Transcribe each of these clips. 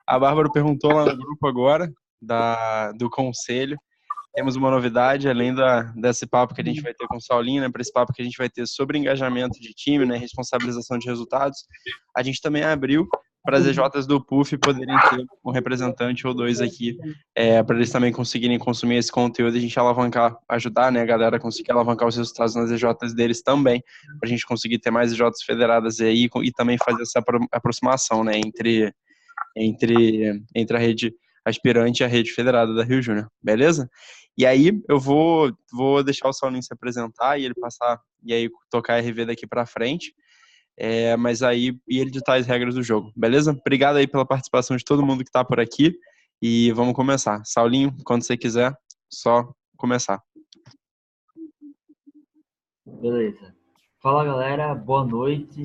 A Bárbara perguntou lá no grupo agora, do conselho. Temos uma novidade, além desse papo que a gente vai ter com o Saulinho, né, para esse papo que a gente vai ter sobre engajamento de time, né, responsabilização de resultados. A gente também abriu para as EJs do PUF poderem ter um representante ou dois aqui, para eles também conseguirem consumir esse conteúdo e a gente alavancar, ajudar, né, a galera a conseguir alavancar os resultados nas EJs deles também, para a gente conseguir ter mais EJs federadas aí e também fazer essa aproximação, né, entre a rede aspirante e a rede federada da Rio Júnior, beleza? E aí eu vou deixar o Saulinho se apresentar e ele passar, e aí tocar RV daqui para frente, mas aí, e ele ditar as regras do jogo, beleza? Obrigado aí pela participação de todo mundo que tá por aqui, e vamos começar. Saulinho, quando você quiser, só começar. Beleza. Fala, galera, boa noite.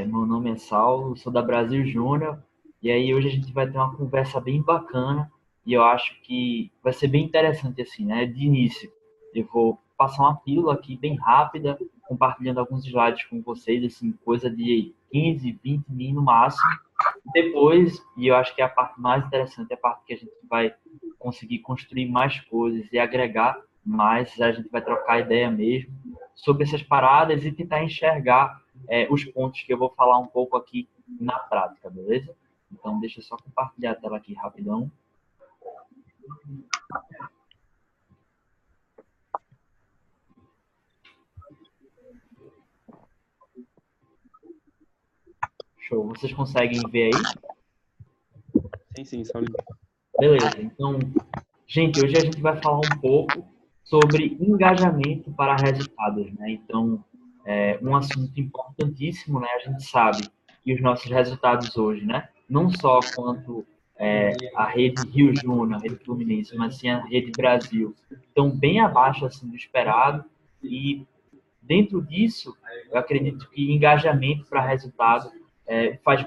Meu nome é Saulo, sou da Brasil Júnior, e aí hoje a gente vai ter uma conversa bem bacana, e eu acho que vai ser bem interessante assim, né? De início, eu vou passar uma pílula aqui bem rápida, compartilhando alguns slides com vocês, assim, coisa de 15, 20 min no máximo. Depois, e eu acho que é a parte mais interessante, é a parte que a gente vai conseguir construir mais coisas e agregar mais, a gente vai trocar ideia mesmo sobre essas paradas e tentar enxergar os pontos que eu vou falar um pouco aqui na prática, beleza? Então, deixa eu só compartilhar a tela aqui rapidão. Show. Vocês conseguem ver aí? Sim, Saulinho. Beleza. Então, gente, hoje a gente vai falar um pouco sobre engajamento para resultados, né? Então, um assunto importantíssimo, né? A gente sabe que os nossos resultados hoje, né? Não só quanto a rede Rio Júnior, a rede Fluminense, mas sim a rede Brasil, estão bem abaixo assim do esperado e dentro disso, eu acredito que engajamento para resultado faz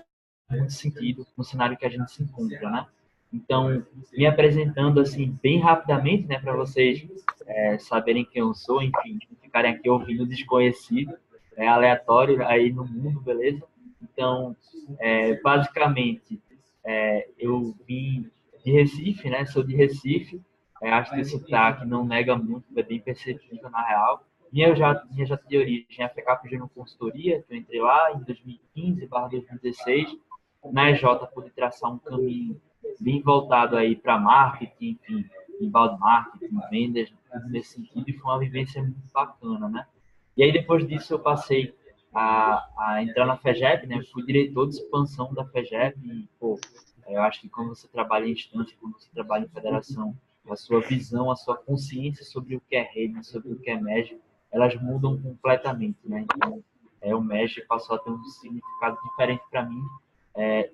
muito sentido no cenário que a gente se encontra, né? Então, me apresentando assim bem rapidamente, né, para vocês saberem quem eu sou, enfim, não ficarem aqui ouvindo desconhecido, aleatório aí no mundo, beleza? Então, basicamente, eu vim de Recife, né? Sou de Recife, acho que esse sotaque não nega muito, é bem perceptível na real. Minha já de origem é a FECAP Júnior Consultoria, que eu entrei lá em 2015/2016. Na EJ pude traçar um caminho bem voltado aí para marketing, enfim, inbound marketing, vendas, tudo nesse sentido, e foi uma vivência muito bacana, né? E aí depois disso eu passei a entrar na FEGEP, né? Fui diretor de expansão da FEGEP e, pô, eu acho que quando você trabalha em instância, quando você trabalha em federação, a sua visão, a sua consciência sobre o que é rede, sobre o que é MEG, elas mudam completamente, né? Então, o MEG passou a ter um significado diferente para mim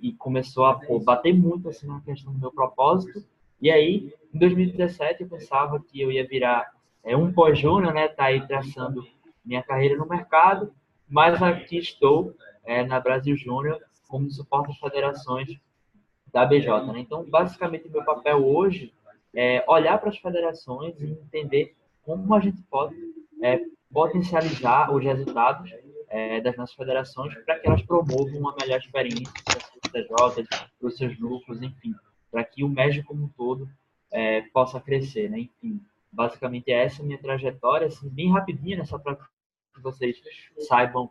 e começou a bater muito assim na questão do meu propósito. E aí, em 2017, eu pensava que eu ia virar um pós-júnior, né? Tá aí traçando minha carreira no mercado, mas aqui estou na Brasil Júnior como suporte às federações da BJ, né? Então, basicamente, meu papel hoje é olhar para as federações e entender como a gente pode potencializar os resultados das nossas federações para que elas promovam uma melhor experiência para as suas CJs, para os seus lucros, enfim, para que o MEG como um todo possa crescer, né? Enfim, basicamente essa é a minha trajetória, assim, bem rapidinha, nessa para que vocês saibam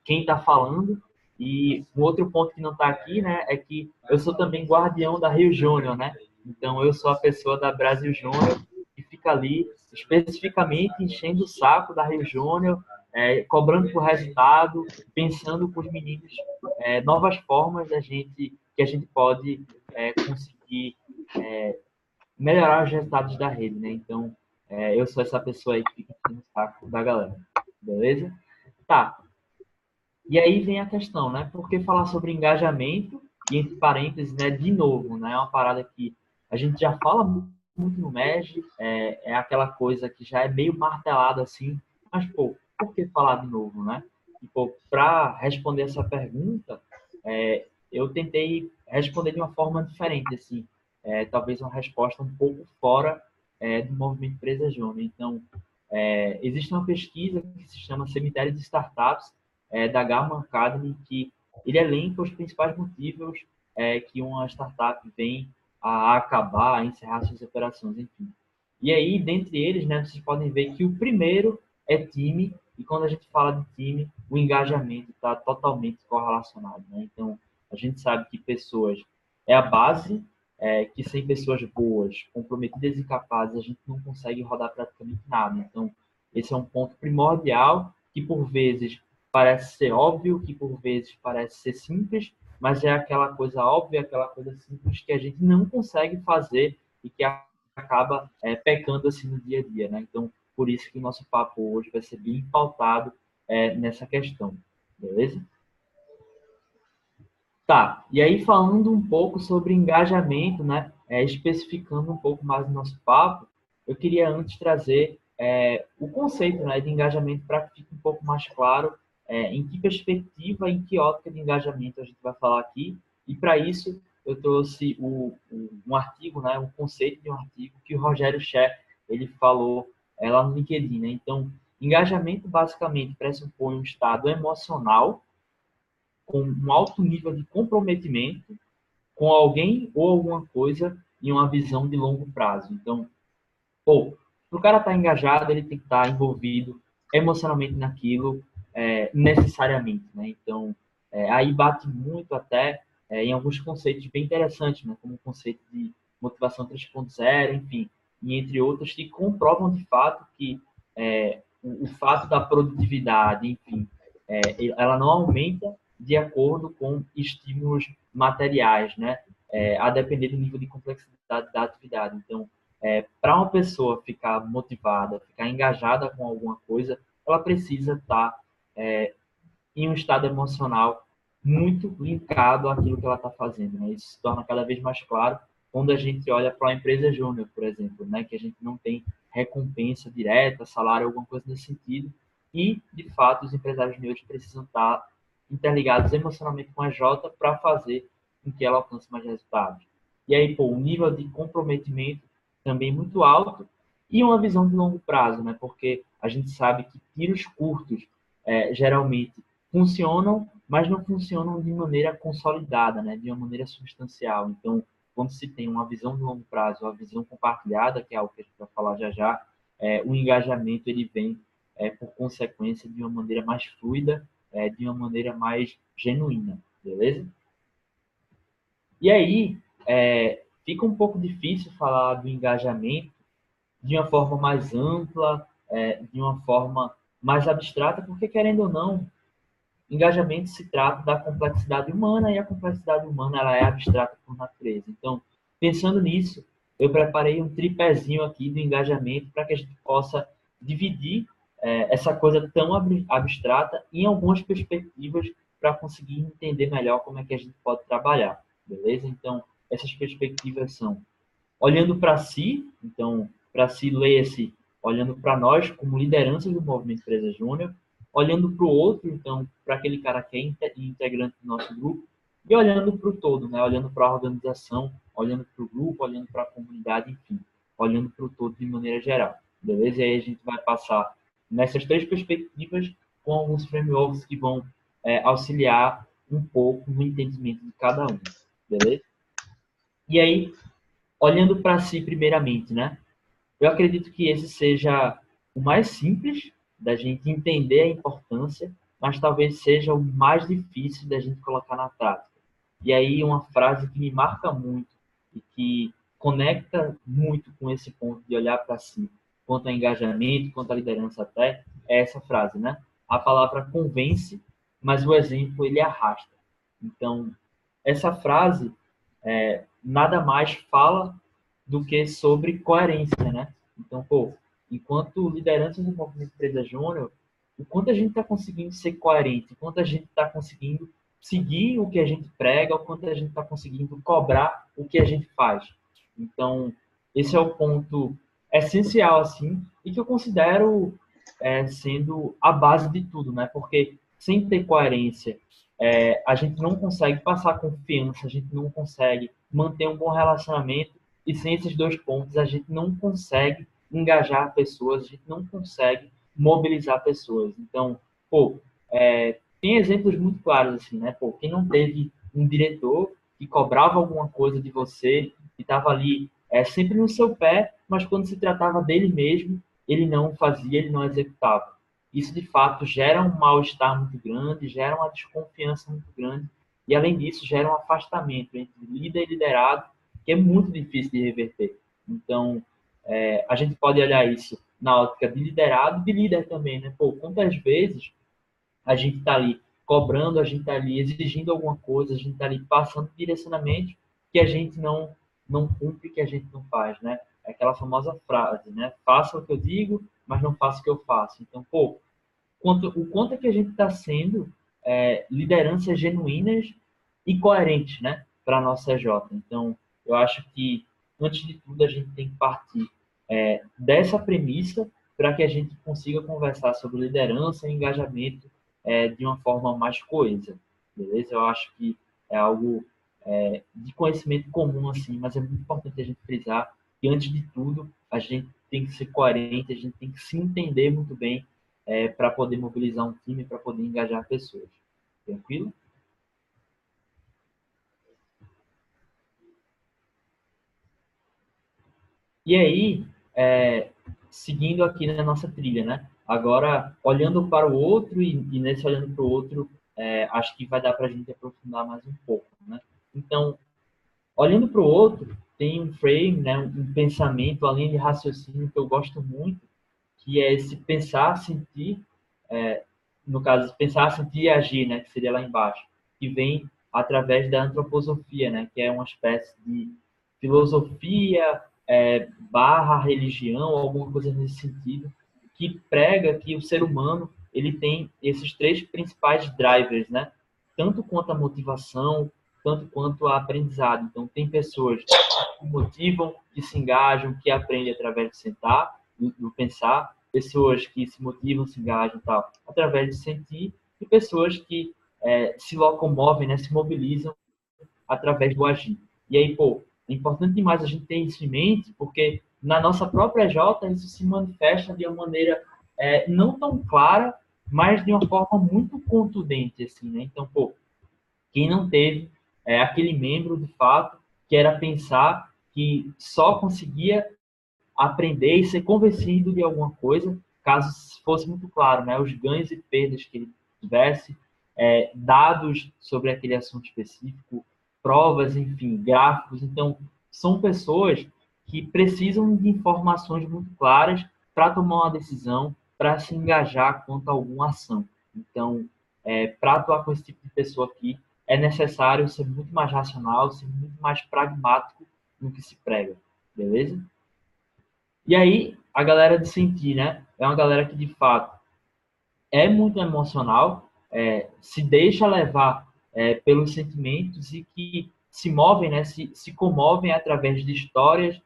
quem está falando. E um outro ponto que não está aqui, né, é que eu sou também guardião da Rio Júnior, né? Então eu sou a pessoa da Brasil Júnior que fica ali especificamente enchendo o saco da Rio Júnior, cobrando por resultado, pensando com os meninos novas formas que a gente pode conseguir melhorar os resultados da rede, né? Então eu sou essa pessoa aí que fica enchendo o saco da galera, beleza? Tá. E aí vem a questão, né? Por que falar sobre engajamento e, entre parênteses, né, de novo, né? É uma parada que a gente já fala muito no MEG, é aquela coisa que já é meio martelada assim, mas, pô, por que falar de novo, né? E, pô, para responder essa pergunta, eu tentei responder de uma forma diferente, assim, talvez uma resposta um pouco fora do movimento Empresa Júnior. Então, existe uma pesquisa que se chama Cemitério de Startups, da Gamma Academy, que ele elenca os principais motivos que uma startup vem a acabar, a encerrar suas operações, enfim. E aí, dentre eles, né, vocês podem ver que o primeiro é time, e quando a gente fala de time, o engajamento está totalmente correlacionado, né? Então, a gente sabe que pessoas é a base, que sem pessoas boas, comprometidas e capazes, a gente não consegue rodar praticamente nada. Então, esse é um ponto primordial que, por vezes, parece ser óbvio, que, por vezes, parece ser simples, mas é aquela coisa óbvia, aquela coisa simples que a gente não consegue fazer e que acaba pecando assim no dia a dia, né? Então, por isso que o nosso papo hoje vai ser bem pautado nessa questão, beleza? Tá, e aí falando um pouco sobre engajamento, né? Especificando um pouco mais o nosso papo, eu queria antes trazer o conceito, né, de engajamento para que fique um pouco mais claro em que perspectiva, em que ótica de engajamento a gente vai falar aqui. E para isso eu trouxe um artigo, né, um conceito de um artigo que o Rogério Scher ele falou lá no LinkedIn, né? Então, engajamento basicamente pressupõe um estado emocional com um alto nível de comprometimento com alguém ou alguma coisa em uma visão de longo prazo. Então, para o cara estar engajado, ele tem que estar envolvido emocionalmente naquilo, necessariamente, né? Então, aí bate muito até em alguns conceitos bem interessantes, né? Como o conceito de motivação 3.0, enfim, e entre outros, que comprovam de fato que o fato da produtividade, enfim, ela não aumenta de acordo com estímulos materiais, né? A depender do nível de complexidade da atividade. Então, para uma pessoa ficar motivada, ficar engajada com alguma coisa, ela precisa estar em um estado emocional muito linkado àquilo que ela está fazendo. Né? Isso se torna cada vez mais claro quando a gente olha para uma empresa júnior, por exemplo, né? Que a gente não tem recompensa direta, salário, alguma coisa nesse sentido. E, de fato, os empresários júniores precisam estar interligados emocionalmente com a Jota para fazer com que ela alcance mais resultados. E aí, o nível de comprometimento também muito alto e uma visão de longo prazo, né? Porque a gente sabe que tiros curtos geralmente funcionam, mas não funcionam de maneira consolidada, né? De uma maneira substancial. Então, quando se tem uma visão de longo prazo, uma visão compartilhada, que é algo que a gente vai falar já já, o engajamento ele vem por consequência de uma maneira mais fluida, de uma maneira mais genuína, beleza? E aí, fica um pouco difícil falar do engajamento de uma forma mais ampla, de uma forma mais abstrata, porque, querendo ou não, engajamento se trata da complexidade humana e a complexidade humana ela é abstrata por natureza. Então, pensando nisso, eu preparei um tripézinho aqui do engajamento para que a gente possa dividir essa coisa tão abstrata em algumas perspectivas para conseguir entender melhor como é que a gente pode trabalhar, beleza? Então, essas perspectivas são olhando para si, então, para si, leia-se olhando para nós como lideranças do Movimento Empresa Júnior, olhando para o outro, então, para aquele cara que é integrante do nosso grupo, e olhando para o todo, né? Olhando para a organização, olhando para o grupo, olhando para a comunidade, enfim, olhando para o todo de maneira geral, beleza? E aí a gente vai passar nessas três perspectivas com alguns frameworks que vão auxiliar um pouco no entendimento de cada um, beleza? E aí, olhando para si primeiramente, né? Eu acredito que esse seja o mais simples da gente entender a importância, mas talvez seja o mais difícil da gente colocar na prática. E aí uma frase que me marca muito e que conecta muito com esse ponto de olhar para si, quanto a engajamento, quanto a liderança até, é essa frase, né? A palavra convence, mas o exemplo ele arrasta. Então, essa frase nada mais fala do que sobre coerência, né? Então, enquanto liderança do movimento Empresa Júnior, o quanto a gente está conseguindo ser coerente, o quanto a gente está conseguindo seguir o que a gente prega, o quanto a gente está conseguindo cobrar o que a gente faz. Então, esse é o ponto essencial, assim, e que eu considero sendo a base de tudo, né? Porque sem ter coerência, a gente não consegue passar confiança, a gente não consegue manter um bom relacionamento, e sem esses dois pontos, a gente não consegue engajar pessoas, a gente não consegue mobilizar pessoas. Então, tem exemplos muito claros, assim, né? Quem não teve um diretor que cobrava alguma coisa de você, que estava ali sempre no seu pé, mas quando se tratava dele mesmo, ele não fazia, ele não executava. Isso, de fato, gera um mal-estar muito grande, gera uma desconfiança muito grande, e, além disso, gera um afastamento entre líder e liderado, que é muito difícil de reverter. Então, a gente pode olhar isso na ótica de liderado e de líder também, né? Pô, quantas vezes a gente está ali cobrando, a gente está ali exigindo alguma coisa, a gente está ali passando direcionamento que a gente não cumpre, que a gente não faz, né? É aquela famosa frase, né? Faça o que eu digo, mas não faça o que eu faço. Então, pô, o quanto é que a gente está sendo lideranças genuínas e coerentes, né? Para a nossa J. Então, eu acho que, antes de tudo, a gente tem que partir dessa premissa para que a gente consiga conversar sobre liderança e engajamento de uma forma mais coesa, beleza? Eu acho que é algo de conhecimento comum, assim, mas é muito importante a gente frisar que, antes de tudo, a gente tem que ser coerente, a gente tem que se entender muito bem para poder mobilizar um time, para poder engajar pessoas. Tranquilo? E aí, seguindo aqui na nossa trilha, né? Agora, olhando para o outro e nesse olhando para o outro, acho que vai dar para a gente aprofundar mais um pouco, né? Então, olhando para o outro, tem um frame, né? Um pensamento, além de raciocínio, que eu gosto muito, que é esse pensar, sentir, no caso, pensar, sentir e agir, né? Que seria lá embaixo, que vem através da antroposofia, né? Que é uma espécie de filosofia barra religião, alguma coisa nesse sentido, que prega que o ser humano ele tem esses três principais drivers, né? Tanto quanto a motivação, tanto quanto a aprendizado. Então, tem pessoas que motivam, que se engajam, que aprendem através de sentar, do pensar, pessoas que se motivam, se engajam e tal, através de sentir, e pessoas que se locomovem, né, se mobilizam através do agir. E aí, pô, é importante demais a gente ter isso em mente, porque na nossa própria J isso se manifesta de uma maneira não tão clara, mas de uma forma muito contundente, assim, né? Então, pô, quem não teve aquele membro, de fato, que era pensar que só conseguia aprender e ser convencido de alguma coisa, caso fosse muito claro, né? Os ganhos e perdas que ele tivesse, dados sobre aquele assunto específico, provas, enfim, gráficos. Então, são pessoas que precisam de informações muito claras para tomar uma decisão, para se engajar quanto a alguma ação. Então, para atuar com esse tipo de pessoa aqui, é necessário ser muito mais racional, ser muito mais pragmático no que se prega, beleza? E aí, a galera de sentir, né? É uma galera que, de fato, é muito emocional, se deixa levar pelos sentimentos e que se movem, né? Se comovem através de histórias,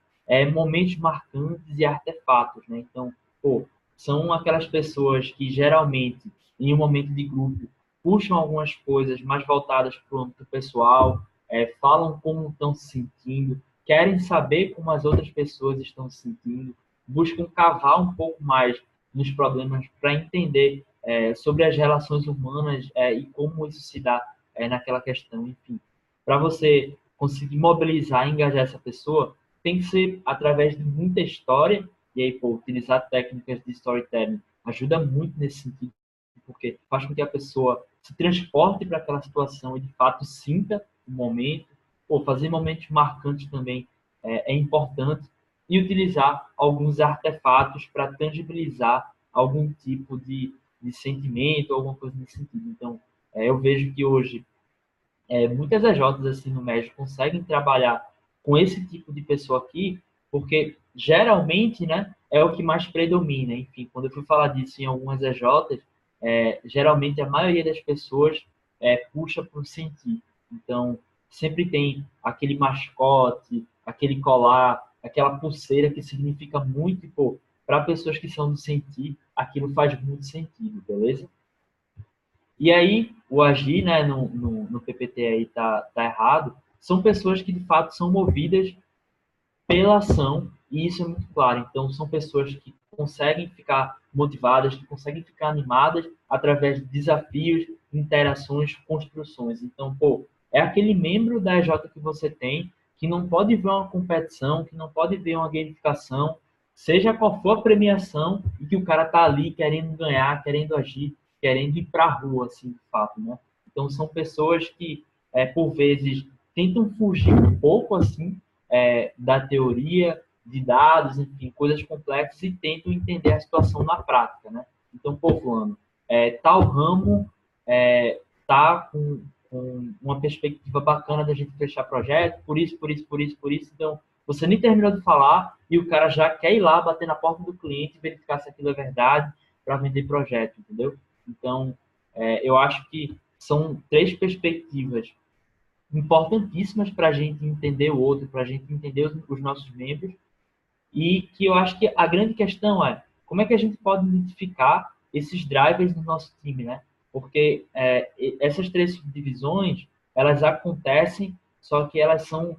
momentos marcantes e artefatos, né? Então, pô, são aquelas pessoas que, geralmente, em um momento de grupo, puxam algumas coisas mais voltadas para o âmbito pessoal, falam como estão se sentindo, querem saber como as outras pessoas estão se sentindo, buscam cavar um pouco mais nos problemas para entender sobre as relações humanas e como isso se dá naquela questão. Enfim, para você conseguir mobilizar e engajar essa pessoa, tem que ser através de muita história, e aí, pô, utilizar técnicas de storytelling ajuda muito nesse sentido, porque faz com que a pessoa se transporte para aquela situação e, de fato, sinta o momento. Pô, fazer momentos marcantes também é importante, e utilizar alguns artefatos para tangibilizar algum tipo de sentimento, alguma coisa nesse sentido. Então, eu vejo que hoje muitas EJs assim no México conseguem trabalhar com esse tipo de pessoa aqui, porque geralmente, né, é o que mais predomina. Enfim, quando eu fui falar disso em algumas EJs, geralmente a maioria das pessoas puxa para o sentir. Então, sempre tem aquele mascote, aquele colar, aquela pulseira que significa muito, e, pô, para pessoas que são do sentir, aquilo faz muito sentido, beleza? E aí, o agir, né, no PPT aí tá errado, são pessoas que de fato são movidas pela ação, e isso é muito claro. Então, são pessoas que conseguem ficar motivadas, que conseguem ficar animadas através de desafios, interações, construções. Então, pô, é aquele membro da EJ que você tem que não pode ver uma competição, que não pode ver uma gamificação, seja qual for a premiação, e que o cara tá ali querendo ganhar, querendo agir, querendo ir para a rua, assim, de fato, né? Então, são pessoas que, por vezes, tentam fugir um pouco, assim, da teoria, de dados, enfim, coisas complexas, e tentam entender a situação na prática, né? Então, pô, fulano, tal ramo tá com uma perspectiva bacana da gente fechar projeto, por isso, por isso, por isso, por isso. Então, você nem terminou de falar e o cara já quer ir lá bater na porta do cliente e verificar se aquilo é verdade para vender projeto, entendeu? Então, eu acho que são três perspectivas importantíssimas para a gente entender o outro, para a gente entender os nossos membros, e que eu acho que a grande questão é como é que a gente pode identificar esses drivers no nosso time, né? Porque essas três divisões, elas acontecem, só que elas são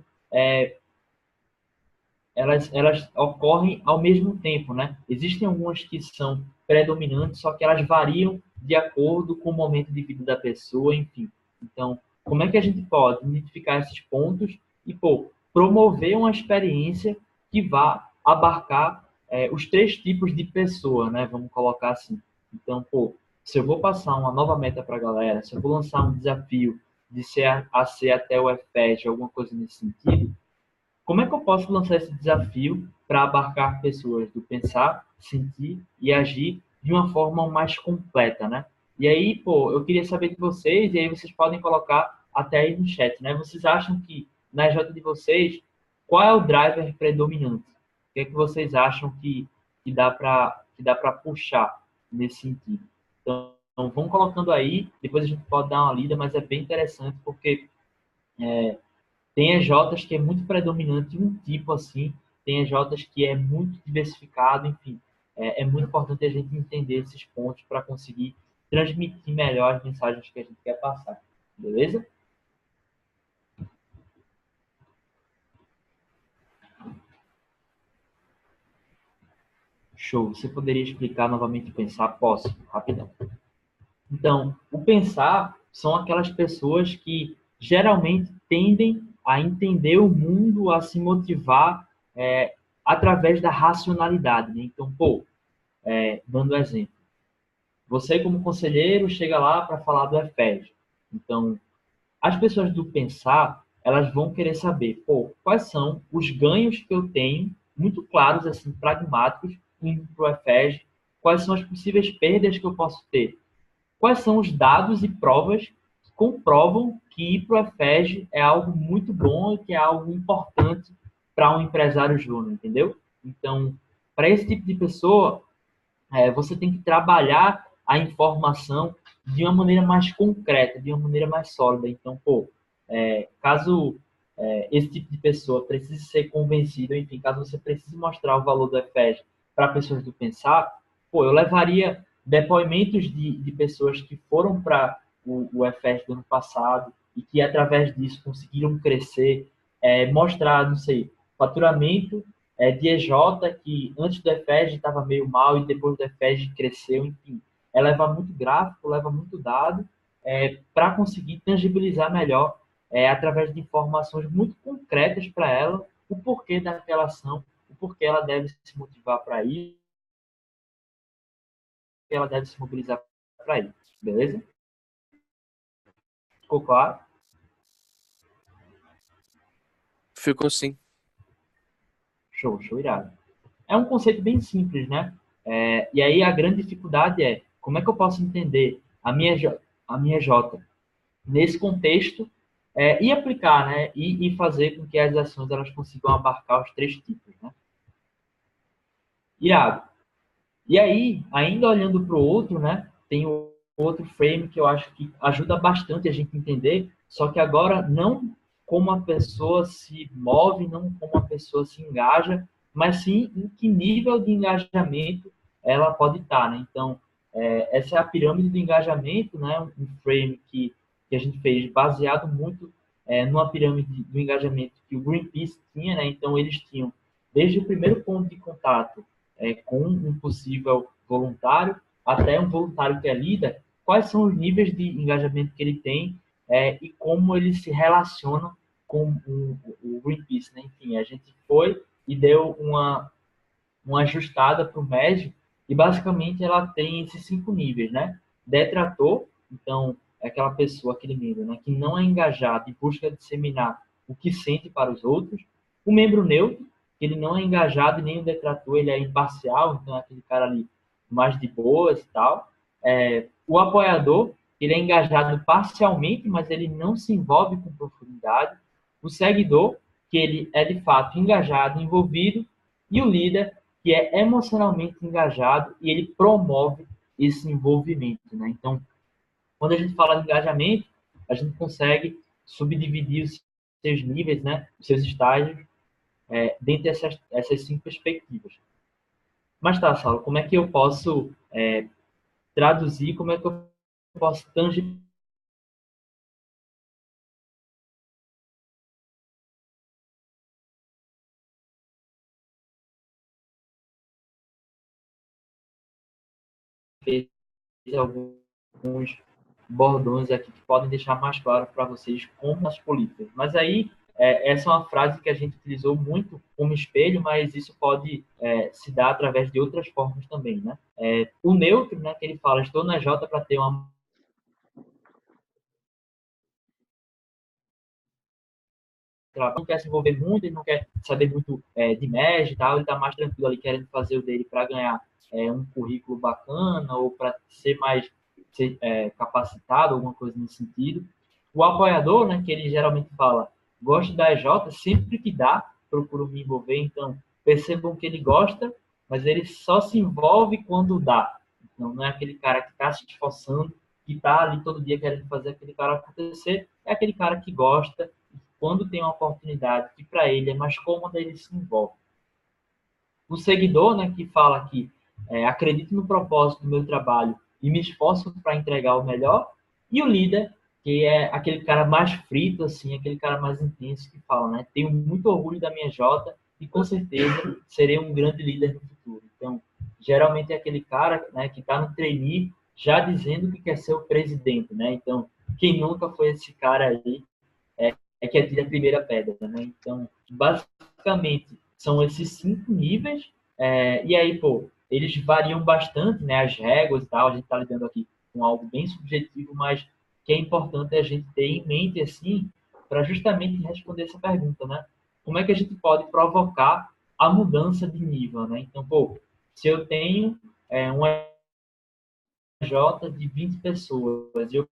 elas ocorrem ao mesmo tempo, né? Existem algumas que são predominantes, só que elas variam de acordo com o momento de vida da pessoa, enfim. Então, como é que a gente pode identificar esses pontos e, pô, promover uma experiência que vá abarcar os três tipos de pessoa, né? Vamos colocar assim. Então, pô, se eu vou passar uma nova meta para a galera, se eu vou lançar um desafio de ser a ser até o FPEG, alguma coisa nesse sentido, como é que eu posso lançar esse desafio para abarcar pessoas do pensar, sentir e agir de uma forma mais completa, né? E aí, pô, eu queria saber de vocês, e aí vocês podem colocar até aí no chat, né? Vocês acham que na J de vocês, qual é o driver predominante? O que é que vocês acham que dá para puxar nesse sentido? Então, vão colocando aí, depois a gente pode dar uma lida, mas é bem interessante porque tem EJs que é muito predominante um tipo assim, tem EJs que é muito diversificado, enfim. É muito importante a gente entender esses pontos para conseguir transmitir melhor as mensagens que a gente quer passar. Beleza? Show. Você poderia explicar novamente o pensar? Posso, rapidão. Então, o pensar são aquelas pessoas que geralmente tendem a entender o mundo, a se motivar através da racionalidade, né? Então, pô, dando exemplo. Você, como conselheiro, chega lá para falar do EFED. Então, as pessoas do pensar, elas vão querer saber, pô, quais são os ganhos que eu tenho, muito claros, assim, pragmáticos, indo para o EFED, quais são as possíveis perdas que eu posso ter, quais são os dados e provas que comprovam que ir para o EFED é algo muito bom e que é algo importante para um empresário júnior, entendeu? Então, para esse tipo de pessoa, você tem que trabalhar a informação de uma maneira mais concreta, de uma maneira mais sólida. Então, pô, caso esse tipo de pessoa precise ser convencido, enfim, caso você precise mostrar o valor do EFES para pessoas do pensar, pô, eu levaria depoimentos de pessoas que foram para o EFES do ano passado e que, através disso, conseguiram crescer, mostrar, não sei, faturamento de EJ, que antes do EFEG estava meio mal e depois do EFEG cresceu, enfim. Leva muito gráfico, leva muito dado, para conseguir tangibilizar melhor, através de informações muito concretas para ela, o porquê daquela ação, o porquê ela deve se motivar para ir, o que ela deve se mobilizar para ir. Beleza? Ficou claro? Ficou sim. Show, show irado. É um conceito bem simples, né? E aí a grande dificuldade é como é que eu posso entender a minha J nesse contexto e aplicar, né? E fazer com que as ações elas consigam abarcar os três tipos, né? Irado. E aí, ainda olhando para o outro, né? Tem o outro frame que eu acho que ajuda bastante a gente entender, só que agora não como a pessoa se move, não como a pessoa se engaja, mas sim em que nível de engajamento ela pode estar, né? Então, essa é a pirâmide do engajamento, né? Um frame que a gente fez baseado muito numa pirâmide do engajamento que o Greenpeace tinha, né? Então, eles tinham, desde o primeiro ponto de contato com um possível voluntário até um voluntário que é líder, quais são os níveis de engajamento que ele tem e como ele se relaciona com o Greenpeace, né? Enfim, a gente foi e deu uma ajustada para o médio, e basicamente ela tem esses 5 níveis, né? Detrator, então é aquela pessoa, aquele membro, né, que não é engajado e busca disseminar o que sente para os outros. O membro neutro, que ele não é engajado e nem o detrator, ele é imparcial, então é aquele cara ali mais de boas e tal. O apoiador, ele é engajado parcialmente, mas ele não se envolve com profundidade. O seguidor, que ele é de fato engajado, envolvido. E o líder, que é emocionalmente engajado e ele promove esse envolvimento, né? Então, quando a gente fala de engajamento, a gente consegue subdividir os seus níveis, né? Os seus estágios, dentro dessas 5 perspectivas. Mas tá, Saulo, como é que eu posso traduzir, como é que eu posso tangibilizar alguns bordões aqui que podem deixar mais claro para vocês como as políticas. Mas aí, essa é uma frase que a gente utilizou muito como espelho, mas isso pode se dar através de outras formas também, né? O neutro, né, que ele fala, estou na J para ter uma... Não quer se envolver muito, ele não quer saber muito de MEG e tal, ele está mais tranquilo ali querendo fazer o dele para ganhar um currículo bacana ou para ser mais capacitado, alguma coisa nesse sentido. O apoiador, né, que ele geralmente fala, gosto da EJ, sempre que dá, procuro me envolver, então percebam que ele gosta, mas ele só se envolve quando dá. Então não é aquele cara que está se esforçando, que está ali todo dia querendo fazer aquele cara acontecer, é aquele cara que gosta, quando tem uma oportunidade que para ele é mais cômoda, ele se envolve. O seguidor, né, que fala que acredito no propósito do meu trabalho e me esforço para entregar o melhor. E o líder, que é aquele cara mais frito, assim, aquele cara mais intenso que fala, né, tenho muito orgulho da minha Jota e com certeza serei um grande líder no futuro. Então, geralmente é aquele cara, né, que está no trainee já dizendo que quer ser o presidente, né? Então, quem nunca foi esse cara aí que atira a primeira pedra, né? Então, basicamente, são esses 5 níveis, e aí, pô, eles variam bastante, né? As réguas e tal, a gente está lidando aqui com algo bem subjetivo, mas que é importante a gente ter em mente, assim, para justamente responder essa pergunta, né? Como é que a gente pode provocar a mudança de nível, né? Então, pô, se eu tenho um J de 20 pessoas e eu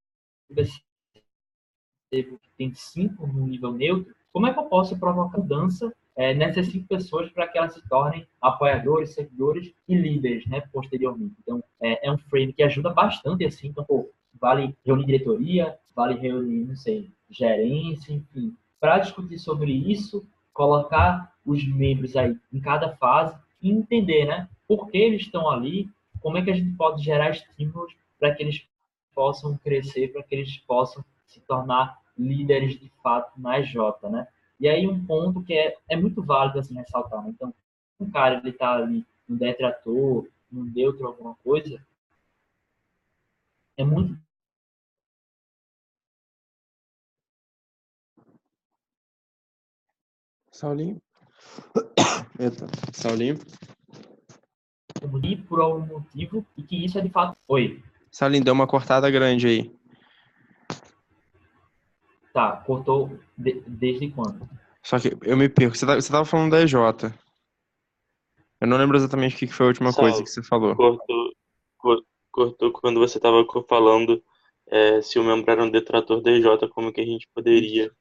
que tem 5 no nível neutro, como é que eu posso provocar mudança nessas 5 pessoas para que elas se tornem apoiadores, seguidores e líderes, né, posteriormente? Então, é um frame que ajuda bastante, assim, então, pô, vale reunir diretoria, vale reunir, não sei, gerência, enfim, para discutir sobre isso, colocar os membros aí em cada fase e entender, né, por que eles estão ali, como é que a gente pode gerar estímulos para que eles possam crescer, para que eles possam se tornar líderes de fato na EJ, né? E aí um ponto que é muito válido assim ressaltar, né? Então, um cara ele tá ali no detrator, no neutro alguma coisa, é muito Saulinho? Eita, Saulinho? ir por algum motivo e que isso é de fato. Oi. Saulinho, deu uma cortada grande aí. Tá, cortou desde quando? Só que eu me perco. Você tava falando da EJ. Eu não lembro exatamente o que foi a última coisa Saulo, que você falou. cortou quando você estava falando se o membro era um detrator da EJ, como que a gente poderia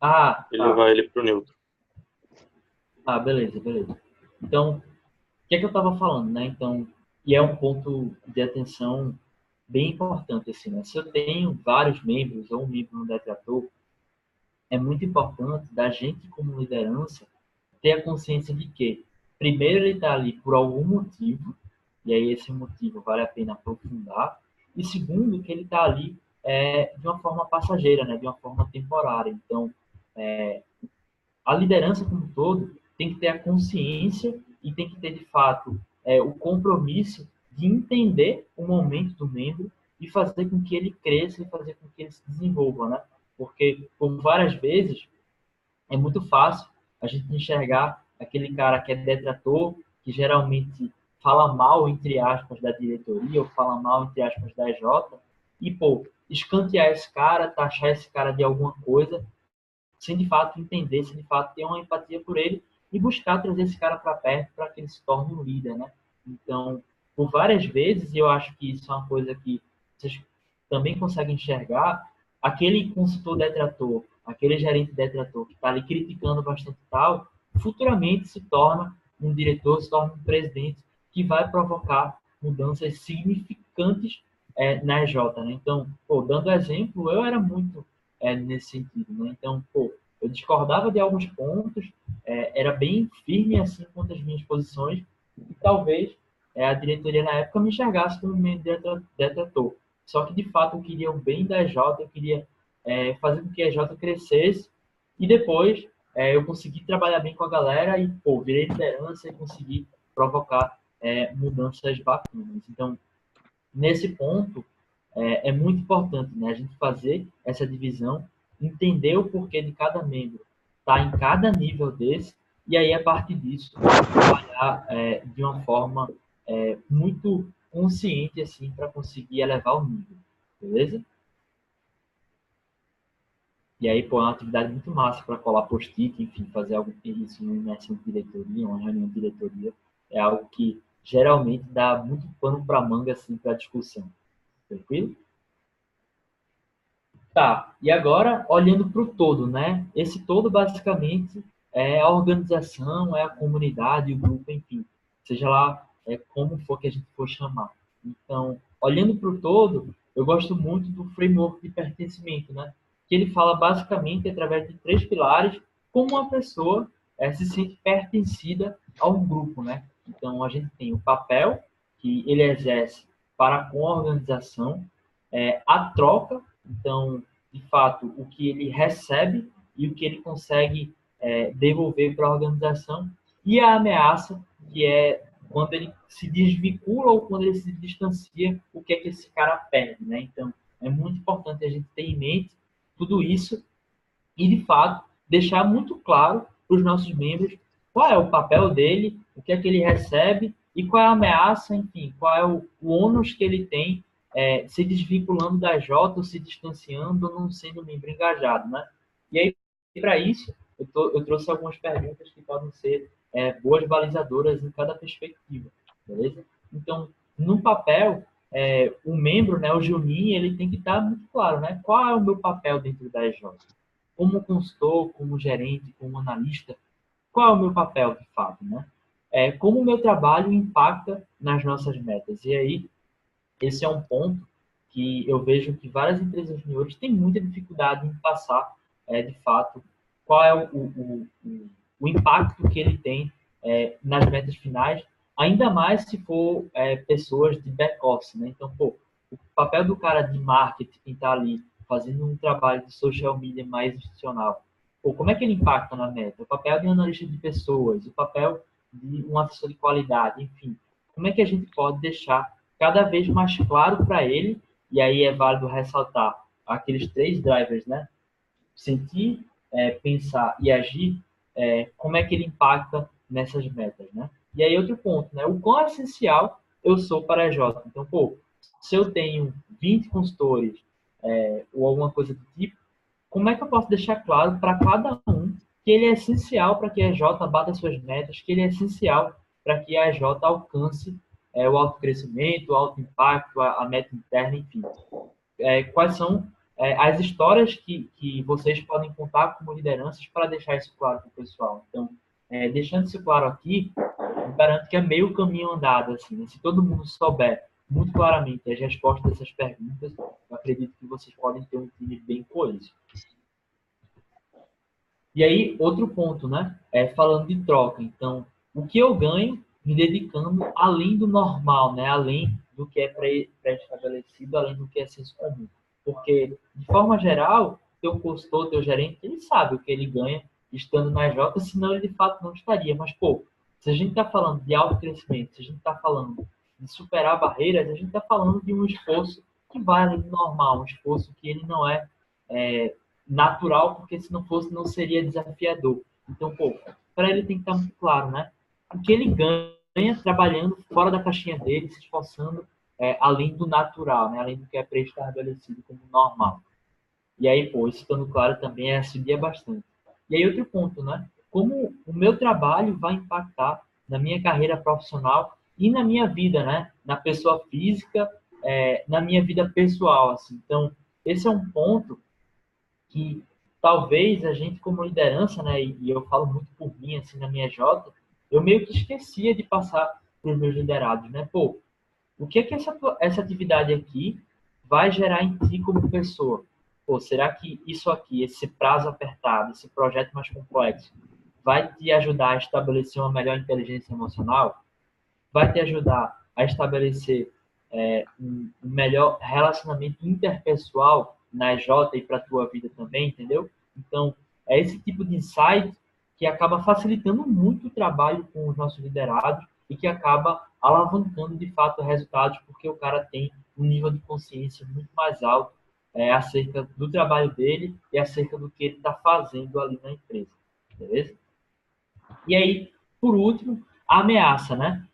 Ah, tá. levar ele para o neutro. Ah, beleza, beleza. Então, o que é que eu estava falando, né? Então, e é um ponto de atenção bem importante, assim, né? Se eu tenho vários membros ou um membro no detrator, é muito importante da gente, como liderança, ter a consciência de que, primeiro, ele está ali por algum motivo, e aí esse motivo vale a pena aprofundar, e segundo, que ele está ali de uma forma passageira, né? De uma forma temporária. Então, a liderança como um todo tem que ter a consciência e tem que ter, de fato, o compromisso de entender o momento do membro e fazer com que ele cresça e fazer com que ele se desenvolva, né? Porque, por várias vezes, é muito fácil a gente enxergar aquele cara que é detrator, que geralmente fala mal, entre aspas, da diretoria, ou fala mal, entre aspas, da EJ, e, pô, escantear esse cara, taxar esse cara de alguma coisa, sem de fato entender, sem de fato ter uma empatia por ele, e buscar trazer esse cara para perto para que ele se torne um líder, né? Então, por várias vezes, e eu acho que isso é uma coisa que vocês também conseguem enxergar, aquele consultor detrator, aquele gerente detrator que está ali criticando bastante tal, futuramente se torna um diretor, se torna um presidente que vai provocar mudanças significantes na EJ, né? Então, pô, dando exemplo, eu era muito nesse sentido, né? Então, pô, eu discordava de alguns pontos, era bem firme assim quanto às minhas posições, e talvez a diretoria na época me enxergasse como meio detrator. Só que, de fato, eu queria o bem da EJ, eu queria fazer com que a EJ crescesse, e depois eu consegui trabalhar bem com a galera e, pô, virei liderança e consegui provocar mudanças bacanas. Então, nesse ponto, é muito importante, né, a gente fazer essa divisão, entender o porquê de cada membro estar em cada nível desse, e aí, a partir disso, trabalhar de uma forma muito consciente, assim, para conseguir elevar o nível, beleza? E aí, pô, é uma atividade muito massa para colar post-it, enfim, fazer algo que isso em uma imersão de diretoria, uma reunião de diretoria, é algo que geralmente dá muito pano para manga, assim, para discussão. Tranquilo? Tá, e agora, olhando para o todo, né? Esse todo, basicamente, é a organização, é a comunidade, o grupo, enfim, seja lá como for que a gente for chamar. Então, olhando para o todo, eu gosto muito do framework de pertencimento, né? Que ele fala, basicamente, através de 3 pilares, como uma pessoa se sente pertencida a um grupo, né? Então, a gente tem o papel que ele exerce para com a organização, a troca, então, de fato, o que ele recebe e o que ele consegue devolver para a organização, e a ameaça, que é quando ele se desvincula ou quando ele se distancia, o que é que esse cara perde, né? Então, é muito importante a gente ter em mente tudo isso e, de fato, deixar muito claro para os nossos membros qual é o papel dele, o que é que ele recebe e qual é a ameaça, enfim, qual é o ônus que ele tem se desvinculando da J, ou se distanciando, ou não sendo membro engajado, né? E aí, para isso, eu trouxe algumas perguntas que podem ser boas balizadoras em cada perspectiva, beleza? Então, no papel, o membro, né, o Juninho, ele tem que estar muito claro, né? Qual é o meu papel dentro da EJ? Como consultor, como gerente, como analista, qual é o meu papel, de fato, né? Como o meu trabalho impacta nas nossas metas. E aí, esse é um ponto que eu vejo que várias empresas juniores têm muita dificuldade em passar, de fato, qual é o impacto que ele tem nas metas finais, ainda mais se for pessoas de back-office, né? Então, pô, o papel do cara de marketing que está ali fazendo um trabalho de social media mais institucional, pô, como é que ele impacta na meta? O papel de um analista de pessoas, o papel de um assessor de qualidade, enfim. Como é que a gente pode deixar cada vez mais claro para ele, e aí é válido ressaltar aqueles 3 drivers, né? Sentir, pensar e agir, como é que ele impacta nessas metas, né? E aí outro ponto, né? O quão essencial eu sou para a EJ. Então, pô, se eu tenho 20 consultores ou alguma coisa do tipo, como é que eu posso deixar claro para cada um que ele é essencial para que a EJ bata suas metas, que ele é essencial para que a EJ alcance o autocrescimento, o alto impacto, a meta interna, enfim. Quais são as histórias que vocês podem contar como lideranças para deixar isso claro para o pessoal. Então, deixando isso claro aqui, eu garanto que é meio caminho andado, assim, né? Se todo mundo souber muito claramente as respostas dessas perguntas, eu acredito que vocês podem ter um time bem coeso. E aí, outro ponto, né? Falando de troca. Então, o que eu ganho me dedicando além do normal, né? Além do que é pré-estabelecido, além do que é senso comum. Porque, de forma geral, teu consultor, teu gerente, ele sabe o que ele ganha estando na J, senão ele de fato não estaria. Mas, pô, se a gente está falando de autocrescimento, se a gente está falando de superar barreiras, a gente está falando de um esforço que vai além do normal, um esforço que ele não é natural, porque se não fosse, não seria desafiador. Então, pô, para ele tem que estar muito claro, né? O que ele ganha trabalhando fora da caixinha dele, se esforçando além do natural, né? Além do que é pré-estabelecido como normal. E aí, pô, isso estando claro também auxilia bastante. E aí, outro ponto, né? Como o meu trabalho vai impactar na minha carreira profissional e na minha vida, né? Na pessoa física, na minha vida pessoal, assim. Então, esse é um ponto que talvez a gente, como liderança, né? E eu falo muito por mim, assim, na minha Jota, eu meio que esquecia de passar para os meus liderados, né? Pô, o que é que essa atividade aqui vai gerar em ti como pessoa? Pô, será que isso aqui, esse prazo apertado, esse projeto mais complexo, vai te ajudar a estabelecer uma melhor inteligência emocional? Vai te ajudar a estabelecer um melhor relacionamento interpessoal na EJ e para a tua vida também, entendeu? Então, é esse tipo de insight que acaba facilitando muito o trabalho com os nossos liderados e que acaba alavancando, de fato, resultados, porque o cara tem um nível de consciência muito mais alto acerca do trabalho dele e acerca do que ele está fazendo ali na empresa, beleza? E aí, por último, a ameaça, né?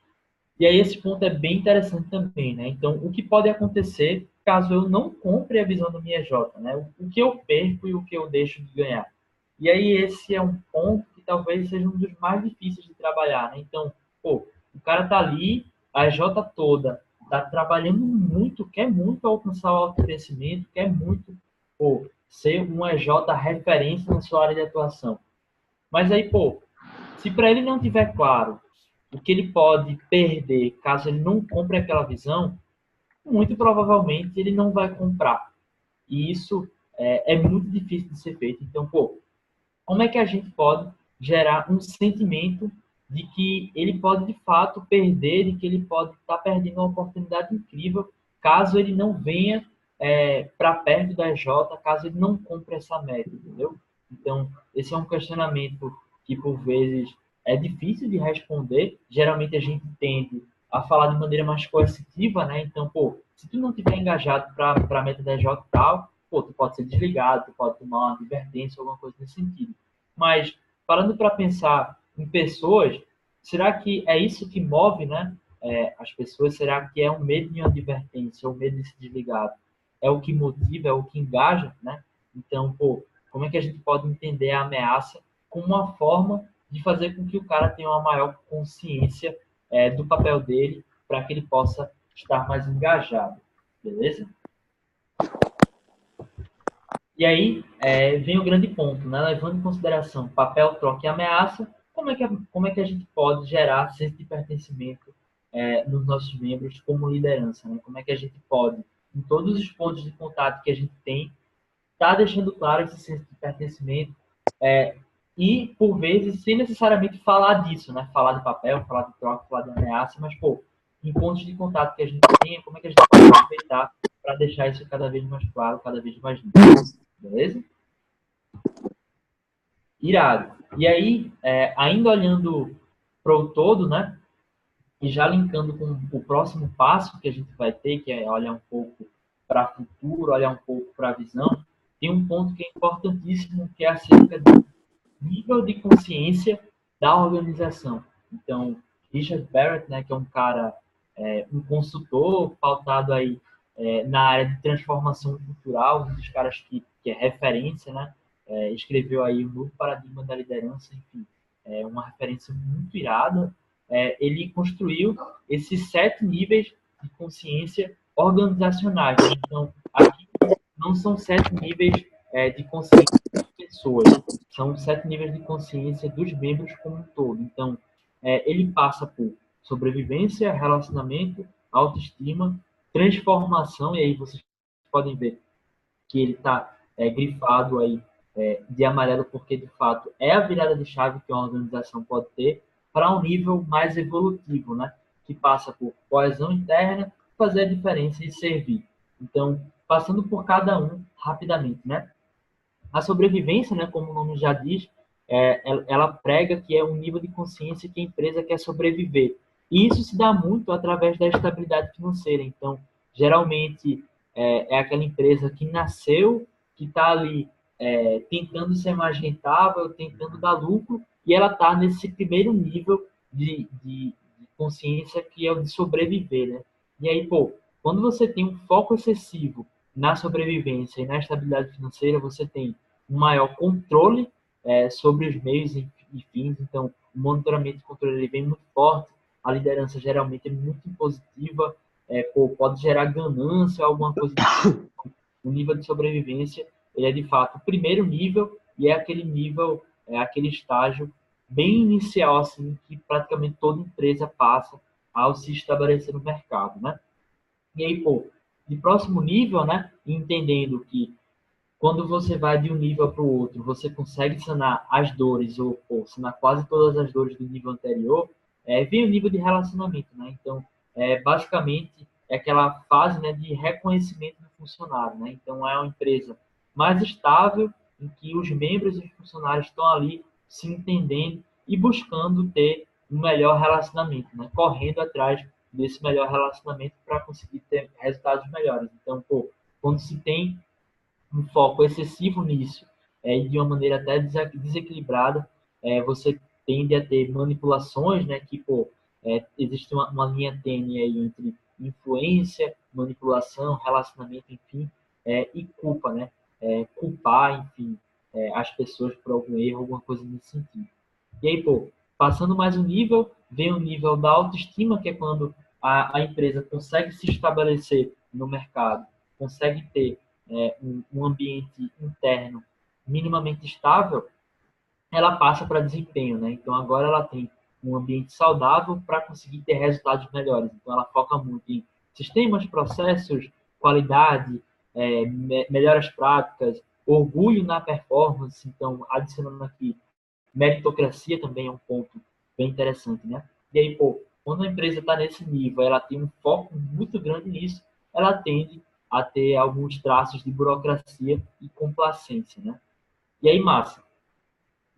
E aí esse ponto é bem interessante também, né? Então, o que pode acontecer caso eu não compre a visão do minha J, né? O que eu perco e o que eu deixo de ganhar. E aí esse é um ponto que talvez seja um dos mais difíceis de trabalhar, né? Então, pô, o cara tá ali, a J toda, tá trabalhando muito, quer muito alcançar o autocrescimento, quer muito, pô, ser uma J referência na sua área de atuação. Mas aí, pô, se para ele não tiver claro o que ele pode perder caso ele não compre aquela visão, muito provavelmente ele não vai comprar. E isso é muito difícil de ser feito. Então, pô, como é que a gente pode gerar um sentimento de que ele pode de fato perder, de que ele pode estar perdendo uma oportunidade incrível caso ele não venha para perto da J, caso ele não compre essa meta, entendeu? Então, esse é um questionamento que por vezes é difícil de responder. Geralmente a gente tende a falar de maneira mais coercitiva, né? Então, pô, se tu não tiver engajado para a meta da J e tal, pô, tu pode ser desligado, tu pode tomar uma advertência, alguma coisa nesse sentido. Mas, parando para pensar em pessoas, será que é isso que move, né? As pessoas, será que é um medo de uma advertência, ou medo de ser desligado? É o que motiva, é o que engaja, né? Então, pô, como é que a gente pode entender a ameaça como uma forma de fazer com que o cara tenha uma maior consciência do papel dele para que ele possa estar mais engajado, beleza? E aí vem o grande ponto, né? Levando em consideração papel, troca e ameaça, como é que a gente pode gerar senso de pertencimento nos nossos membros como liderança, né? Como é que a gente pode, em todos os pontos de contato que a gente tem, tá deixando claro esse senso de pertencimento e, por vezes, sem necessariamente falar disso, né? Falar de papel, falar de troca, falar de ameaça, mas, pô, em pontos de contato que a gente tem, como é que a gente pode aproveitar para deixar isso cada vez mais claro, cada vez mais nítido, beleza? Irado. E aí, ainda olhando para o todo, né? E já linkando com o próximo passo que a gente vai ter, que é olhar um pouco para o futuro, olhar um pouco para a visão, tem um ponto que é importantíssimo, que é acerca do nível de consciência da organização. Então, Richard Barrett, né, que é um cara, um consultor pautado aí na área de transformação cultural, um dos caras que é referência, né, escreveu aí o Novo Paradigma da Liderança, enfim, uma referência muito irada. Ele construiu esses 7 níveis de consciência organizacionais. Então, aqui não são 7 níveis de consciência das pessoas, são 7 níveis de consciência dos membros como um todo. Então, ele passa por sobrevivência, relacionamento, autoestima, transformação, e aí vocês podem ver que ele está grifado aí de amarelo, porque de fato é a virada de chave que uma organização pode ter para um nível mais evolutivo, né? Que passa por coesão interna, fazer a diferença e servir. Então, passando por cada um rapidamente, né? A sobrevivência, né, como o nome já diz, ela prega que é um nível de consciência que a empresa quer sobreviver. E isso se dá muito através da estabilidade financeira. Então, geralmente, é aquela empresa que nasceu, que está ali tentando ser mais rentável, tentando dar lucro, e ela está nesse primeiro nível de consciência que é o de sobreviver, né? E aí, pô, quando você tem um foco excessivo na sobrevivência e na estabilidade financeira, você tem um maior controle sobre os meios e fins, então o monitoramento e controle ele vem muito forte, a liderança geralmente é muito impositiva, pode gerar ganância, alguma coisa do tipo. O nível de sobrevivência ele é de fato o primeiro nível e é aquele nível, aquele estágio bem inicial assim que praticamente toda empresa passa ao se estabelecer no mercado, né? E aí, pô, de próximo nível, né, entendendo que quando você vai de um nível para o outro, você consegue sanar as dores, ou sanar quase todas as dores do nível anterior, vem o nível de relacionamento, né? Então, basicamente, é aquela fase, né, de reconhecimento do funcionário, né? Então, é uma empresa mais estável, em que os membros e os funcionários estão ali se entendendo e buscando ter um melhor relacionamento, né? Correndo atrás desse melhor relacionamento para conseguir ter resultados melhores. Então, pô, quando se tem um foco excessivo nisso, e de uma maneira até desequilibrada, você tende a ter manipulações, né, que, pô, existe uma linha tênue aí entre influência, manipulação, relacionamento, enfim, e culpa, né, culpar, enfim, as pessoas por algum erro, alguma coisa nesse sentido. E aí, pô, passando mais um nível, vem o nível da autoestima, que é quando a empresa consegue se estabelecer no mercado, consegue ter um ambiente interno minimamente estável, ela passa para desempenho, né? Então agora ela tem um ambiente saudável para conseguir ter resultados melhores. Então ela foca muito em sistemas, processos, qualidade, melhoras práticas, orgulho na performance. Então, adicionando aqui meritocracia também é um ponto bem interessante, né? E aí, pô, quando a empresa está nesse nível, ela tem um foco muito grande nisso, ela tende a ter alguns traços de burocracia e complacência, né? E aí, massa.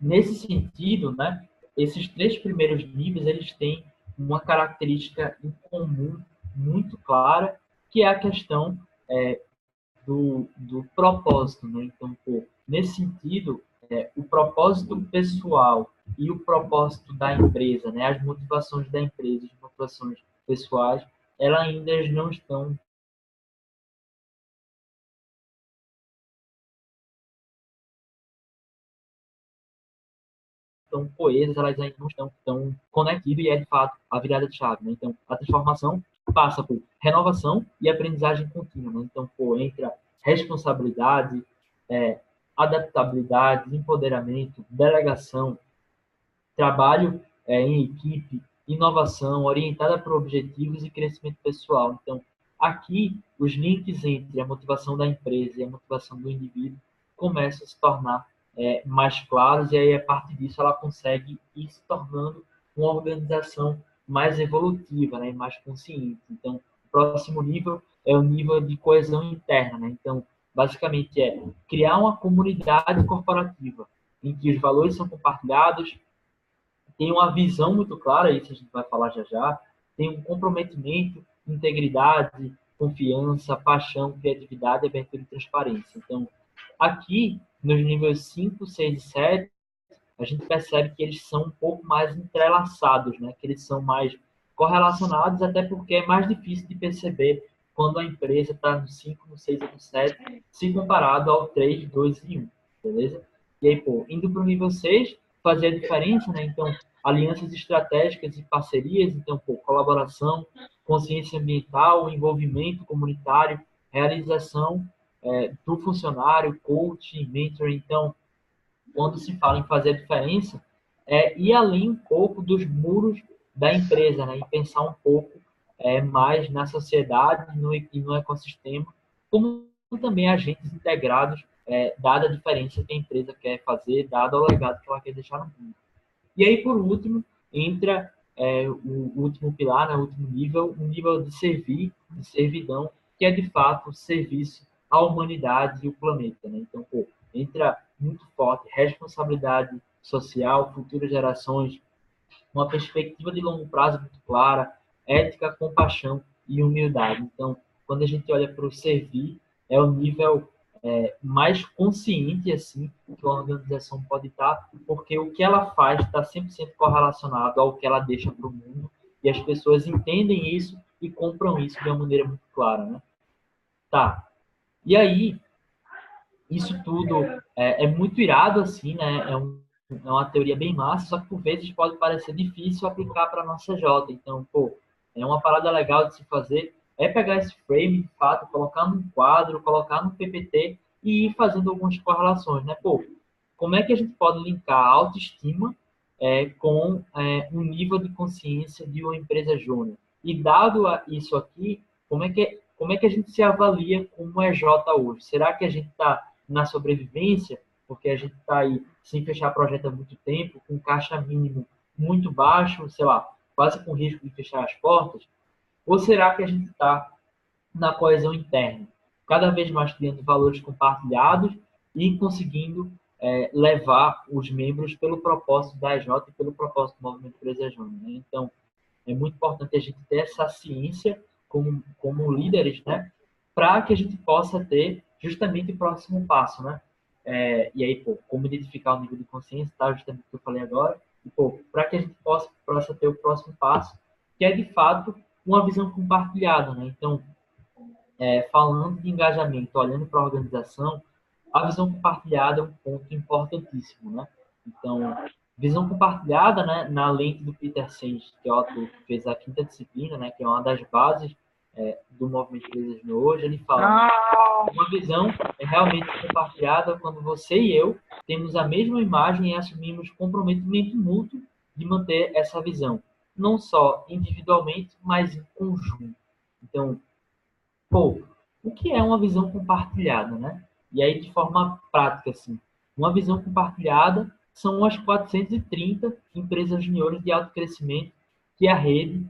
Nesse sentido, né, esses três primeiros níveis, eles têm uma característica em comum muito clara, que é a questão do propósito, né? Então, pô, nesse sentido, o propósito pessoal e o propósito da empresa, né? As motivações da empresa, as motivações pessoais, elas ainda não estão tão coesas, elas ainda não estão tão conectivas e é de fato a virada de chave, né? Então, a transformação passa por renovação e aprendizagem contínua, né? Então, pô, entra responsabilidade, é, adaptabilidade, empoderamento, delegação, trabalho em equipe, inovação orientada para objetivos e crescimento pessoal. Então, aqui, os links entre a motivação da empresa e a motivação do indivíduo começam a se tornar mais claros e aí, a partir disso, ela consegue ir se tornando uma organização mais evolutiva, né, mais consciente. Então, o próximo nível é o nível de coesão interna. Né? Então, basicamente, é criar uma comunidade corporativa em que os valores são compartilhados, tem uma visão muito clara, isso a gente vai falar já já, tem um comprometimento, integridade, confiança, paixão, criatividade, abertura e transparência. Então, aqui, nos níveis 5, 6 e 7, a gente percebe que eles são um pouco mais entrelaçados, né? Que eles são mais correlacionados, até porque é mais difícil de perceber quando a empresa está no 5, no 6 e no 7, se comparado ao 3, 2 e 1, beleza? E aí, pô, indo para o nível 6, fazer a diferença, né? Então, alianças estratégicas e parcerias, então, pô, colaboração, consciência ambiental, envolvimento comunitário, realização do funcionário, coaching, mentoring. Então, quando se fala em fazer a diferença, é ir além um pouco dos muros da empresa, né? E pensar um pouco mais na sociedade e no ecossistema, como também agentes integrados, dada a diferença que a empresa quer fazer, dado o legado que ela quer deixar no mundo. E aí, por último, entra o último pilar, né, o último nível, um nível de servir, de servidão, que é de fato o serviço à humanidade e o planeta. Né? Então, pô, entra muito forte responsabilidade social, futuras gerações, uma perspectiva de longo prazo muito clara, ética, compaixão e humildade. Então, quando a gente olha para o servir, é o nível mais consciente assim que uma organização pode estar, porque o que ela faz está 100% correlacionado ao que ela deixa para o mundo, e as pessoas entendem isso e compram isso de uma maneira muito clara, né? Tá. E aí, isso tudo é muito irado, assim, né? É uma teoria bem massa, só que por vezes pode parecer difícil aplicar para a nossa J. Então, pô, é uma parada legal de se fazer, é pegar esse frame, de fato, colocar num quadro, colocar no PPT e ir fazendo algumas correlações, né? Pô, como é que a gente pode linkar a autoestima com um nível de consciência de uma empresa júnior? E dado isso aqui, como é que a gente se avalia como EJ hoje? Será que a gente está na sobrevivência, porque a gente está aí sem fechar projeto há muito tempo, com caixa mínimo muito baixo, sei lá, quase com risco de fechar as portas? Ou será que a gente está na coesão interna, cada vez mais criando valores compartilhados e conseguindo levar os membros pelo propósito da EJ e pelo propósito do Movimento Empresa Júnior, né? Então, é muito importante a gente ter essa ciência como líderes, né? Para que a gente possa ter justamente o próximo passo, né? E aí, pô, como identificar o nível de consciência, tá? Justamente o que eu falei agora. E, pô, para que a gente possa ter o próximo passo, que é, de fato, uma visão compartilhada, né? Então, falando de engajamento, olhando para a organização, a visão compartilhada é um ponto importantíssimo, né? Então, visão compartilhada, né, na lente do Peter Senge, que é o autor que fez a quinta disciplina, né, que é uma das bases do movimento Empresas de hoje, ele fala, uma visão é realmente compartilhada quando você e eu temos a mesma imagem e assumimos comprometimento mútuo de manter essa visão, não só individualmente, mas em conjunto. Então, pô, o que é uma visão compartilhada, né? E aí, de forma prática, assim, uma visão compartilhada são as 430 empresas juniores de alto crescimento que a rede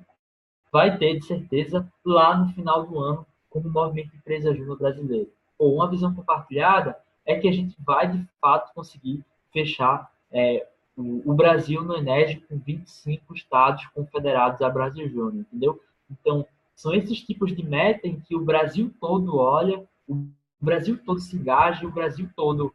vai ter, de certeza, lá no final do ano, como movimento de empresa júnior brasileiro. Ou uma visão compartilhada é que a gente vai, de fato, conseguir fechar o Brasil no Enege com 25 estados confederados a Brasil Júnior, entendeu? Então, são esses tipos de meta em que o Brasil todo olha, o Brasil todo se engaja, o Brasil todo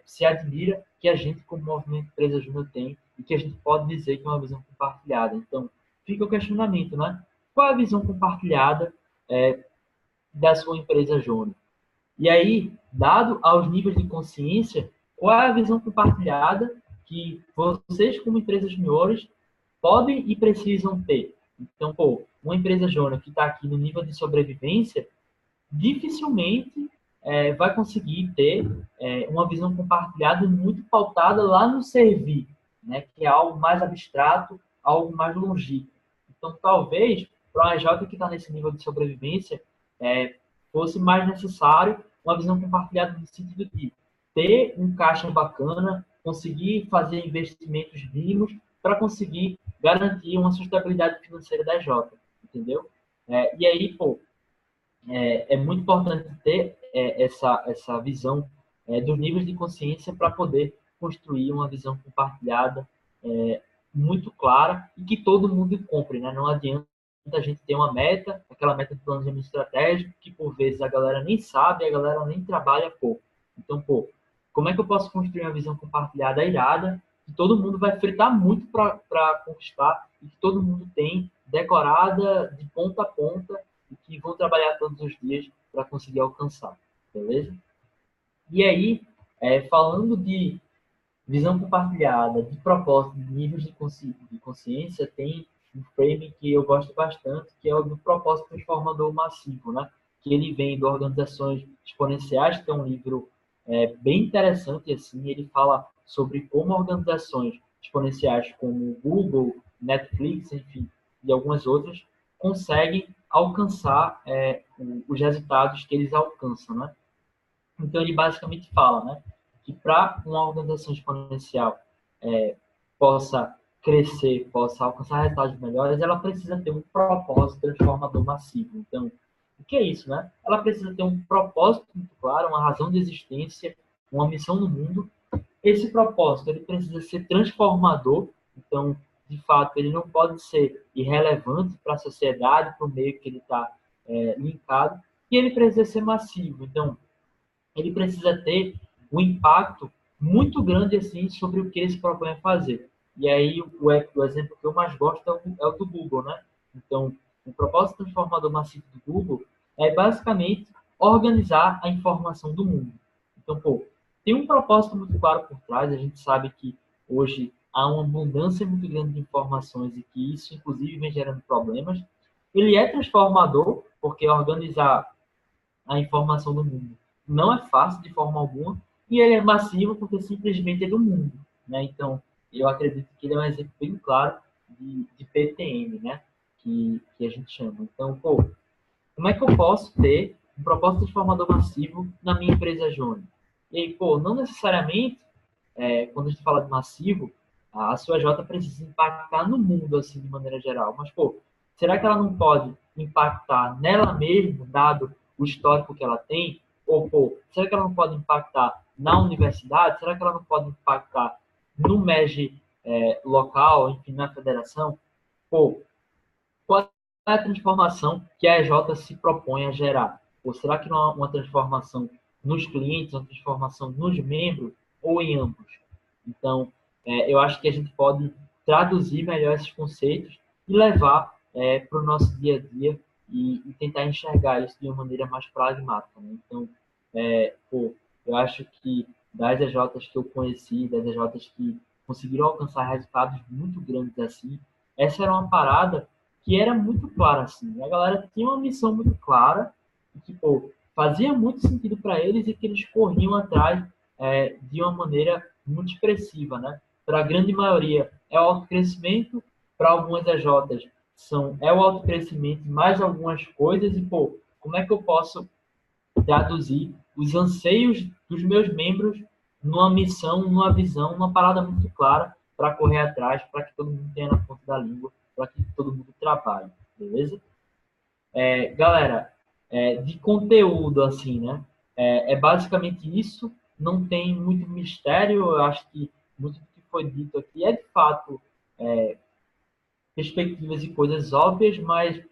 se admira que a gente, como movimento Empresa Júnior, tem e que a gente pode dizer que é uma visão compartilhada. Então, fica o questionamento, né? Qual é a visão compartilhada da sua empresa júnior? E aí, dado aos níveis de consciência, qual é a visão compartilhada que vocês, como empresas juniores, podem e precisam ter? Então, pô, uma empresa júnior que está aqui no nível de sobrevivência, dificilmente vai conseguir ter uma visão compartilhada muito pautada lá no servir, né? Que é algo mais abstrato, algo mais longínquo. Então, talvez, para uma EJ que está nesse nível de sobrevivência, fosse mais necessário uma visão compartilhada no sentido de ter um caixa bacana, conseguir fazer investimentos mínimos para conseguir garantir uma sustentabilidade financeira da EJ, entendeu? E aí, pô, é muito importante ter essa visão dos níveis de consciência para poder construir uma visão compartilhada muito clara e que todo mundo compre, né? Não adianta a gente ter uma meta, aquela meta de planejamento estratégico, que por vezes a galera nem sabe, a galera nem trabalha pouco. Então, pô, como é que eu posso construir uma visão compartilhada irada, que todo mundo vai fritar muito para conquistar e que todo mundo tem decorada de ponta a ponta e que vão trabalhar todos os dias para conseguir alcançar, beleza? E aí, falando de visão compartilhada, de propósito, de níveis de consciência, tem um frame que eu gosto bastante, que é o do propósito transformador massivo, né? Que ele vem de Organizações Exponenciais, que é um livro bem interessante, assim, ele fala sobre como organizações exponenciais como Google, Netflix, enfim, e algumas outras, conseguem alcançar os resultados que eles alcançam, né? Então, ele basicamente fala, né, que para uma organização exponencial possa crescer, possa alcançar resultados melhores, ela precisa ter um propósito transformador massivo. Então, o que é isso, né? Ela precisa ter um propósito muito claro, uma razão de existência, uma missão no mundo. Esse propósito, ele precisa ser transformador. Então, de fato, ele não pode ser irrelevante para a sociedade, para o meio que ele está linkado, e ele precisa ser massivo. Então, ele precisa ter um impacto muito grande assim sobre o que ele se propõe a fazer. E aí o exemplo que eu mais gosto é o do Google, né? Então, o propósito transformador massivo do Google é basicamente organizar a informação do mundo. Então, pô, tem um propósito muito claro por trás. A gente sabe que hoje há uma abundância muito grande de informações e que isso, inclusive, vem gerando problemas. Ele é transformador, porque organizar a informação do mundo não é fácil de forma alguma, e ele é massivo porque simplesmente é do mundo, né? Então, eu acredito que ele é um exemplo bem claro de PTM, né? Que a gente chama. Então, pô, como é que eu posso ter um propósito transformador massivo na minha empresa Júnior? E aí, pô, não necessariamente, quando a gente fala de massivo, a sua J precisa impactar no mundo, assim, de maneira geral. Mas, pô, será que ela não pode impactar nela mesma, dado o histórico que ela tem? Ou, pô, será que ela não pode impactar na universidade? Será que ela não pode impactar no MEG local, enfim, na federação? Pô, qual é a transformação que a EJ se propõe a gerar? Ou será que não há uma transformação nos clientes, uma transformação nos membros, ou em ambos? Então, eu acho que a gente pode traduzir melhor esses conceitos e levar para o nosso dia a dia e tentar enxergar isso de uma maneira mais pragmática, né? Então, pô, eu acho que das EJs que eu conheci, das EJs que conseguiram alcançar resultados muito grandes assim, essa era uma parada que era muito clara, assim. A galera tinha uma missão muito clara e que, pô, fazia muito sentido para eles e que eles corriam atrás de uma maneira muito expressiva, né? Para a grande maioria é o autocrescimento, para algumas EJs é o autocrescimento mais algumas coisas e, pô, como é que eu posso traduzir os anseios dos meus membros numa missão, numa visão, numa parada muito clara para correr atrás, para que todo mundo tenha na ponta da língua, para que todo mundo trabalhe, beleza? Galera, de conteúdo, assim, né? É basicamente isso, não tem muito mistério, eu acho que muito do que foi dito aqui é, de fato, perspectivas e coisas óbvias, mas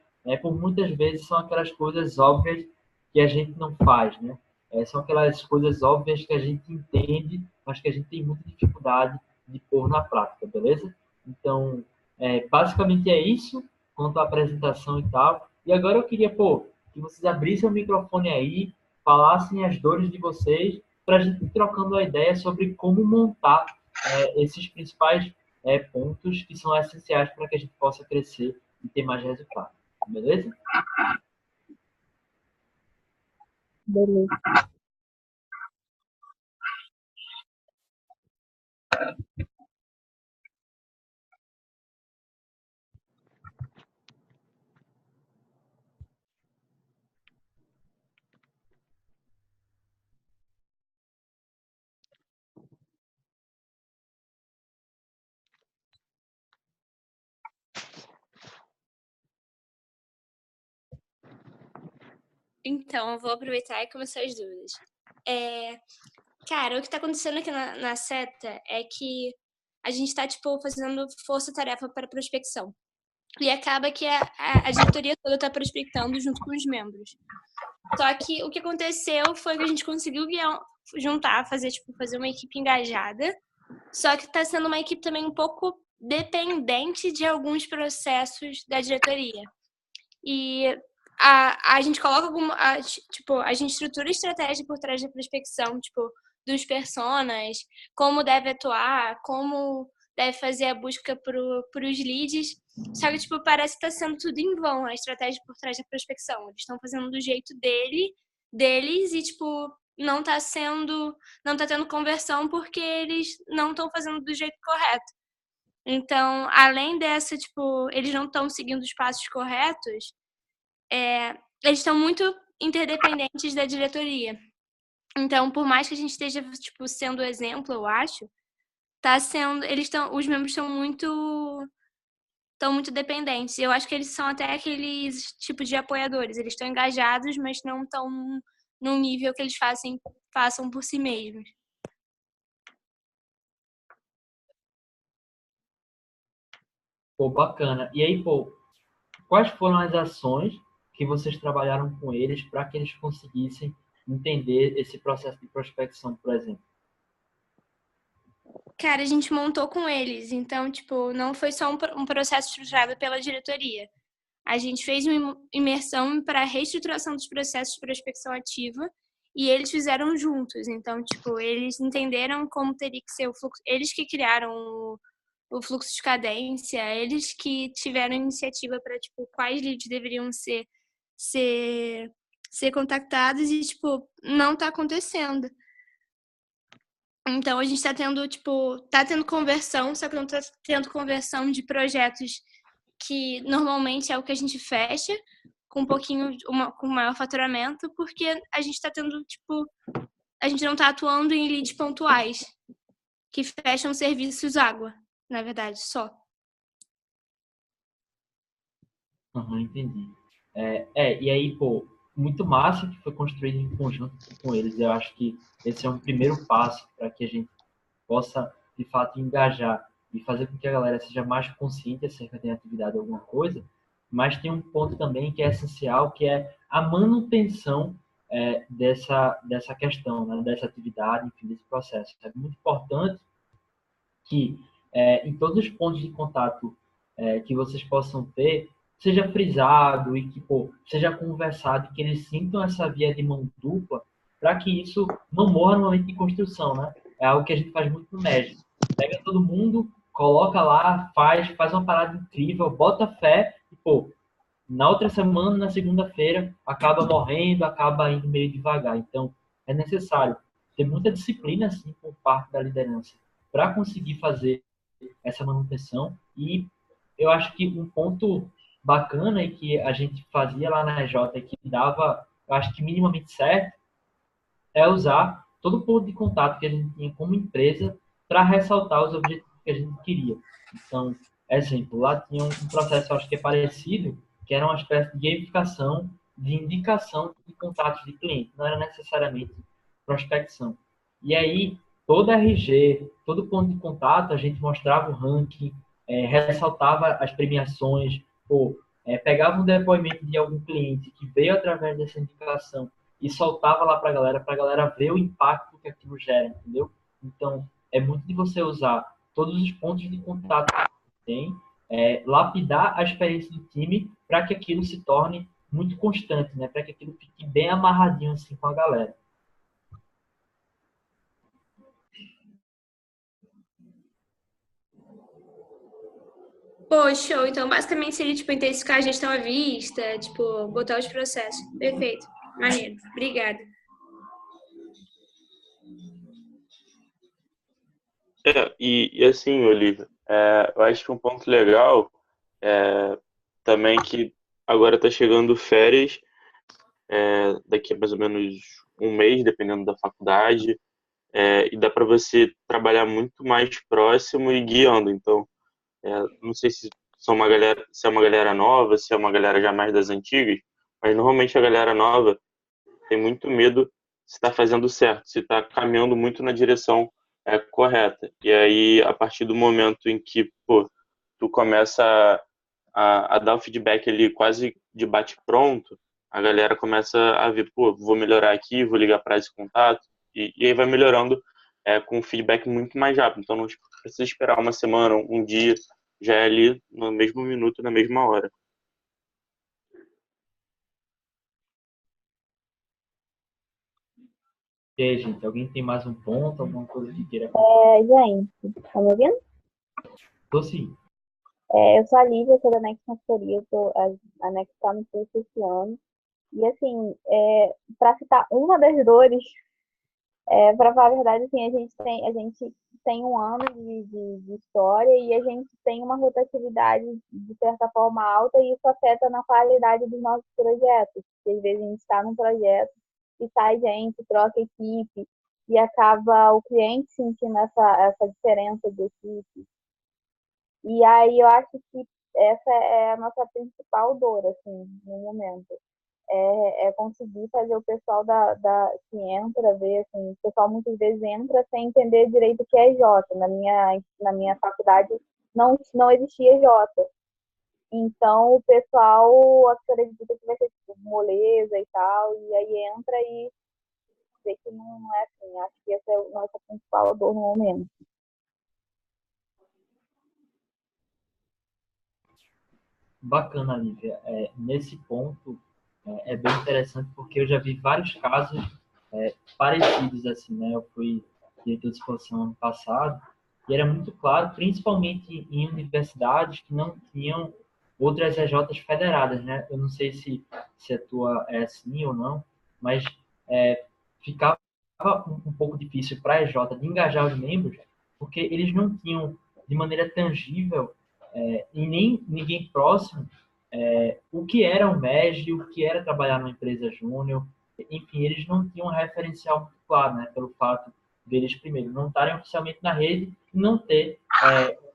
por muitas vezes são aquelas coisas óbvias que a gente não faz, né? São aquelas coisas óbvias que a gente entende, mas que a gente tem muita dificuldade de pôr na prática, beleza? Então, basicamente é isso quanto à apresentação e tal. E agora eu queria, pô, que vocês abrissem o microfone aí, falassem as dores de vocês, para a gente ir trocando a ideia sobre como montar esses principais pontos que são essenciais para que a gente possa crescer e ter mais resultado. Beleza? Beleza. Então, eu vou aproveitar e começar as dúvidas. Cara, o que tá acontecendo aqui na Seta é que a gente tá, tipo, fazendo força-tarefa para prospecção. E acaba que a diretoria toda tá prospectando junto com os membros. Só que o que aconteceu foi que a gente conseguiu juntar, fazer uma equipe engajada, só que tá sendo uma equipe também um pouco dependente de alguns processos da diretoria. E a gente coloca a gente estrutura a estratégia por trás da prospecção, tipo, dos personas, como deve atuar, como deve fazer a busca pros leads. Só que, tipo, parece que tá sendo tudo em vão, a estratégia por trás da prospecção. Eles estão fazendo do jeito deles e, tipo, não tá tendo conversão porque eles não estão fazendo do jeito correto. Então, além dessa, tipo, eles não estão seguindo os passos corretos, eles estão muito interdependentes da diretoria. Então, por mais que a gente esteja, tipo, sendo exemplo, eu acho, os membros estão muito dependentes. Eu acho que eles são até aqueles tipos de apoiadores. Eles estão engajados, mas não estão num nível que eles façam por si mesmos. Pô, bacana. E aí, pô, quais foram as ações que vocês trabalharam com eles para que eles conseguissem entender esse processo de prospecção, por exemplo? Cara, a gente montou com eles, então, tipo, não foi só um processo estruturado pela diretoria. A gente fez uma imersão para a reestruturação dos processos de prospecção ativa e eles fizeram juntos. Então, tipo, eles entenderam como teria que ser o fluxo, eles que criaram o fluxo de cadência, eles que tiveram iniciativa para, tipo, quais leads deveriam ser, ser contactados e, tipo, não tá acontecendo. Então, a gente tá tendo, tipo, tá tendo conversão, só que não tá tendo conversão de projetos que normalmente é o que a gente fecha, com um pouquinho, com maior faturamento, porque a gente tá tendo, tipo, a gente não tá atuando em leads pontuais, que fecham serviços água, na verdade, só. Entendi. E aí, pô, muito massa que foi construído em conjunto com eles. Eu acho que esse é um primeiro passo para que a gente possa, de fato, engajar e fazer com que a galera seja mais consciente acerca da atividade de alguma coisa. Mas tem um ponto também que é essencial, que é a manutenção dessa questão, né, dessa atividade, enfim, desse processo. É muito importante que em todos os pontos de contato que vocês possam ter, seja frisado e que seja conversado, que eles sintam essa via de mão dupla, para que isso não morra no momento de construção, né? É algo que a gente faz muito no MEG. Pega todo mundo, coloca lá, faz uma parada incrível, bota fé e, na outra semana, na segunda-feira, acaba morrendo, acaba indo meio devagar. Então, é necessário ter muita disciplina, assim, por parte da liderança para conseguir fazer essa manutenção. E eu acho que um ponto bacana e que a gente fazia lá na EJ e que dava, eu acho que minimamente certo, é usar todo o ponto de contato que a gente tinha como empresa para ressaltar os objetivos que a gente queria. Então, exemplo, lá tinha um processo, acho que é parecido, que era uma espécie de gamificação de indicação de contatos de cliente, não era necessariamente prospecção. E aí, todo RG, todo ponto de contato, a gente mostrava o ranking, ressaltava as premiações, pegava um depoimento de algum cliente que veio através dessa indicação e soltava lá para a galera ver o impacto que aquilo gera, entendeu? Então, é muito de você usar todos os pontos de contato que tem, lapidar a experiência do time para que aquilo se torne muito constante, né? Para que aquilo fique bem amarradinho assim com a galera. Pô, show. Então, basicamente, seria, tipo, intensificar a gestão à vista, tipo, botar os processos. Perfeito. Maneiro. Obrigada. E assim, Olivia, eu acho que um ponto legal também que agora está chegando férias, daqui a mais ou menos um mês, dependendo da faculdade, e dá para você trabalhar muito mais próximo e guiando. Então, não sei se são uma galera, se é uma galera nova, se é uma galera já mais das antigas, mas normalmente a galera nova tem muito medo se está fazendo certo, se está caminhando muito na direção correta. E aí, a partir do momento em que tu começa a dar o feedback ali quase de bate-pronto, a galera começa a ver, vou melhorar aqui, vou ligar para esse contato, e aí vai melhorando com um feedback muito mais rápido. Então, não precisa esperar uma semana, um dia, já é ali no mesmo minuto, na mesma hora. E aí, gente, alguém tem mais um ponto, alguma coisa que queira? Gente, tá me ouvindo? Tô sim. Eu sou a Lívia, sou da Next Consultoria, a Next está no curso esse ano. E, assim, para citar uma das dores, para falar a verdade, assim, a gente tem um ano de história e a gente tem uma rotatividade, de certa forma, alta e isso afeta na qualidade dos nossos projetos. Porque, às vezes, a gente está num projeto e sai gente, troca equipe e acaba o cliente sentindo essa diferença de equipe. E aí eu acho que essa é a nossa principal dor, assim, no momento. É conseguir fazer o pessoal que entra, ver, assim, o pessoal muitas vezes entra sem entender direito o que é J. Na minha faculdade não existia J. Então o pessoal acredita que vai ser tipo moleza e tal, e aí entra e vê que não é assim. Acho que essa é a nossa principal dor no momento. Bacana, Lívia. Nesse ponto, é bem interessante porque eu já vi vários casos parecidos assim, né? Eu fui diretor de exposição ano passado e era muito claro, principalmente em universidades que não tinham outras EJs federadas, né? Eu não sei se a tua é assim ou não, mas ficava um pouco difícil para a EJ de engajar os membros porque eles não tinham de maneira tangível e nem ninguém próximo o que era o MEG, o que era trabalhar numa empresa júnior. Enfim, eles não tinham um referencial muito claro, né, pelo fato deles, primeiro, não estarem oficialmente na rede e não ter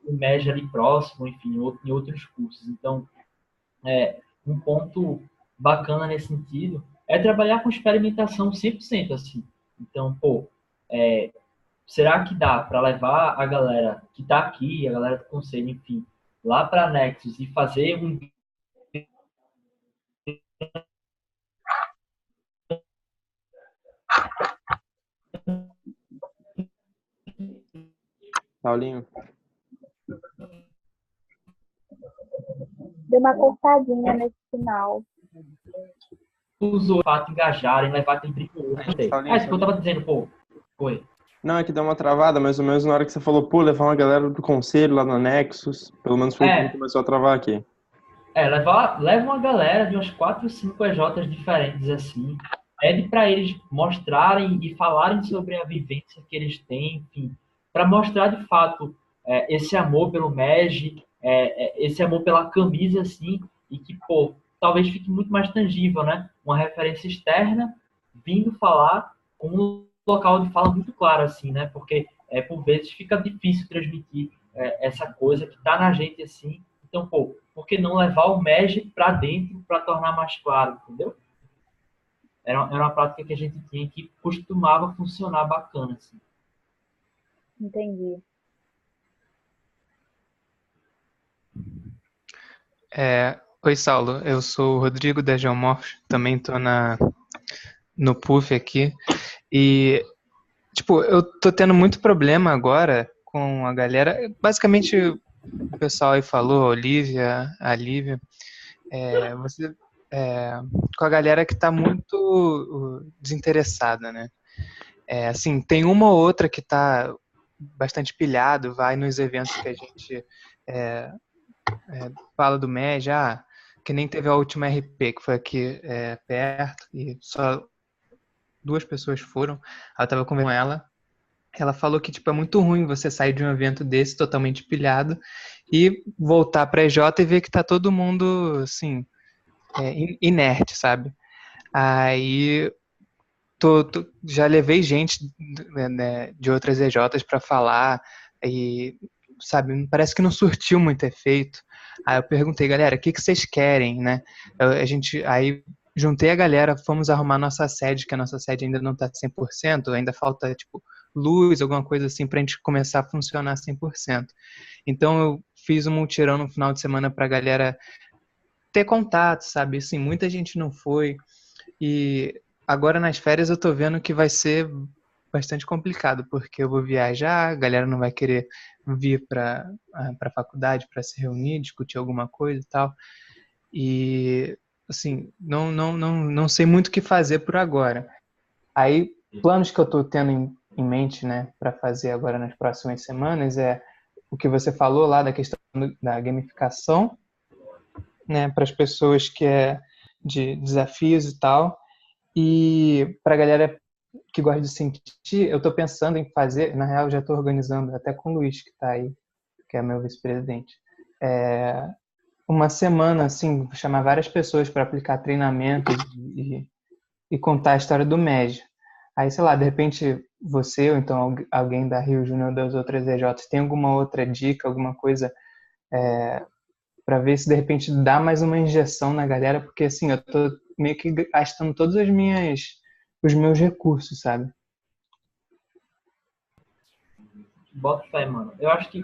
o MEG ali próximo, enfim, em outros cursos. Então, um ponto bacana nesse sentido é trabalhar com experimentação 100%, assim. Então, pô, será que dá para levar a galera que está aqui, a galera do conselho, enfim, lá para a Nexus e fazer um Paulinho. Deu uma cortadinha nesse final. uso o fato engajarem, levar aquele brinco outro. Paulinho, Isso que eu tava dizendo, pô. Foi. Não, é que deu uma travada, mais ou menos na hora que você falou, pô, levar uma galera do conselho lá na Nexus. Pelo menos foi o que começou a travar aqui. Leva uma galera de umas 4 ou 5 EJs diferentes, assim. Pede para eles mostrarem e falarem sobre a vivência que eles têm, enfim. Para mostrar, de fato, esse amor pelo MEG, esse amor pela camisa, assim. E que, pô, talvez fique muito mais tangível, né? Uma referência externa vindo falar com um local de fala muito claro, assim, né? Porque, por vezes, fica difícil transmitir essa coisa que está na gente, assim. Então, pô, por que não levar o MEG para dentro para tornar mais claro, entendeu? Era uma prática que a gente tinha que costumava funcionar bacana, assim. Entendi. Oi, Saulo. Eu sou o Rodrigo da Geomorph. Também estou no PUF aqui. E, tipo, eu tô tendo muito problema agora com a galera. Basicamente, o pessoal aí falou, a Lívia, com a galera que tá muito desinteressada, né? Assim, tem uma ou outra que tá bastante pilhado, vai nos eventos que a gente fala do MEG, que nem teve a última RP, que foi aqui perto, e só 2 pessoas foram. Eu tava conversando com ela falou que tipo, é muito ruim você sair de um evento desse totalmente pilhado e voltar pra EJ e ver que tá todo mundo, assim, inerte, sabe? Aí já levei gente né, de outras EJs para falar e, sabe, parece que não surtiu muito efeito. Aí eu perguntei, galera, o que vocês querem, né? Aí juntei a galera, fomos arrumar nossa sede, que a nossa sede ainda não tá 100%, ainda falta, tipo, luz, alguma coisa assim, pra gente começar a funcionar 100%. Então eu fiz um mutirão no final de semana pra galera ter contato, sabe? Assim, muita gente não foi. E agora nas férias eu tô vendo que vai ser bastante complicado, porque eu vou viajar, a galera não vai querer vir para a faculdade para se reunir, discutir alguma coisa e tal. E, assim, não sei muito o que fazer por agora. Aí, planos que eu tô tendo em mente, né, para fazer agora nas próximas semanas é o que você falou lá da questão da gamificação, né, para as pessoas que é de desafios e tal. E para a galera que gosta de sentir, eu estou pensando em fazer, na real já estou organizando até com o Luiz, que está aí, que é meu vice-presidente, uma semana, assim, chamar várias pessoas para aplicar treinamento e contar a história do MEG. Aí, sei lá, de repente você ou então alguém da Rio Júnior ou das outras EJs tem alguma outra dica, alguma coisa para ver se de repente dá mais uma injeção na galera, porque assim, eu tô meio que gastando todos os meus recursos, sabe? Bota fé, mano. Eu acho que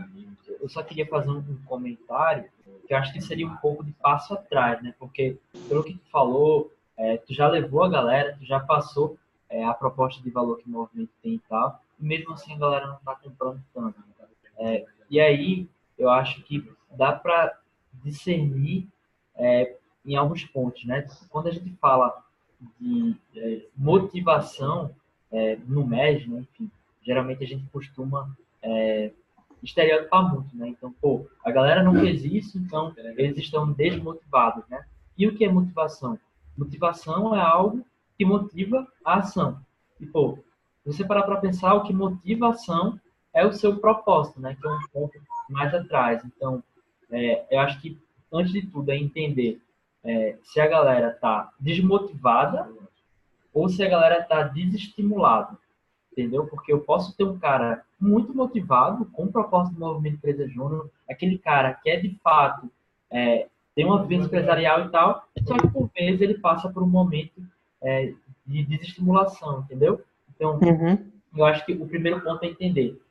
eu só queria fazer um comentário que eu acho que seria um pouco de passo atrás, né? Porque, pelo que tu falou, tu já levou a galera, tu já passou a proposta de valor que o movimento tem e tal, e mesmo assim a galera não está comprando tanto. E aí, eu acho que dá para discernir em alguns pontos, né? Quando a gente fala de motivação no MES, né? Enfim, geralmente a gente costuma estereotipar muito, né? Então, pô, a galera não fez isso, então eles estão desmotivados, né? E o que é motivação? Motivação é algo que motiva a ação. E, pô, se você parar para pensar, o que motiva a ação é o seu propósito, né? Que é um ponto mais atrás. Então, eu acho que, antes de tudo, é entender se a galera está desmotivada ou se a galera está desestimulada, entendeu? Porque eu posso ter um cara muito motivado com o propósito do Movimento Empresa Júnior, aquele cara que é, de fato, tem uma vivência empresarial e tal, só que, por vezes, ele passa por um momento de desestimulação, entendeu? Então, eu acho que o primeiro ponto é entender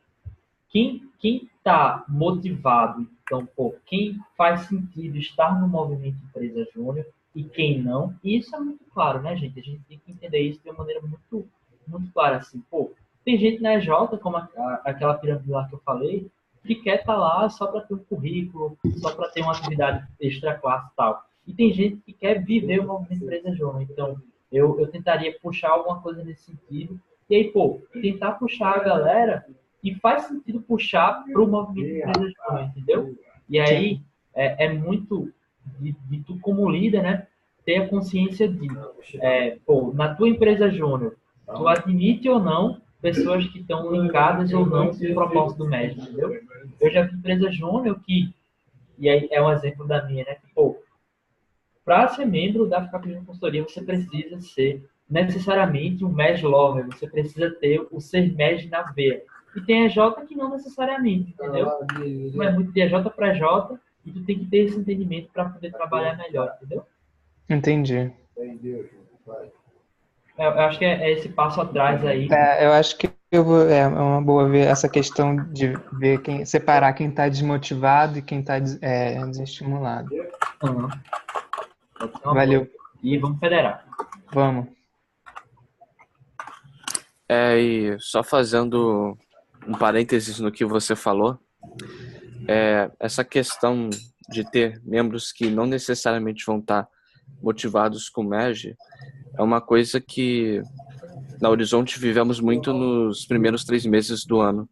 quem está motivado, então, pô, quem faz sentido estar no movimento Empresa Júnior e quem não. E isso é muito claro, né, gente? A gente tem que entender isso de uma maneira muito, muito clara, assim, pô, tem gente na EJ, como aquela pirâmide lá que eu falei, que quer estar lá só para ter um currículo, só para ter uma atividade extra classe e tal. E tem gente que quer viver o movimento Empresa Júnior. Então, eu tentaria puxar alguma coisa nesse sentido. E aí, pô, tentar puxar a galera e faz sentido puxar para o movimento Empresa Júnior, entendeu? E aí é muito de tu como líder, né, ter a consciência de, pô, na tua empresa júnior, tu admite ou não pessoas que estão ligadas ou não com o propósito do médico, entendeu? Eu já vi empresa júnior que, e aí é um exemplo da minha, né, que, pô, para ser membro da Faculdade de Consultoria, você precisa ser necessariamente um MES Lover, você precisa ter o ser MES na veia. E tem EJ que não necessariamente, entendeu? Não é muito de EJ para EJ e tu tem que ter esse entendimento para poder trabalhar melhor, entendeu? Entendi. Eu acho que é esse passo atrás aí. Eu acho que é uma boa ver essa questão de ver separar quem está desmotivado e quem está desestimulado. Uhum. Valeu. E vamos federar. Vamos. E só fazendo um parênteses no que você falou, essa questão de ter membros que não necessariamente vão estar motivados com o MEG é uma coisa que na Horizonte vivemos muito nos primeiros 3 meses do ano,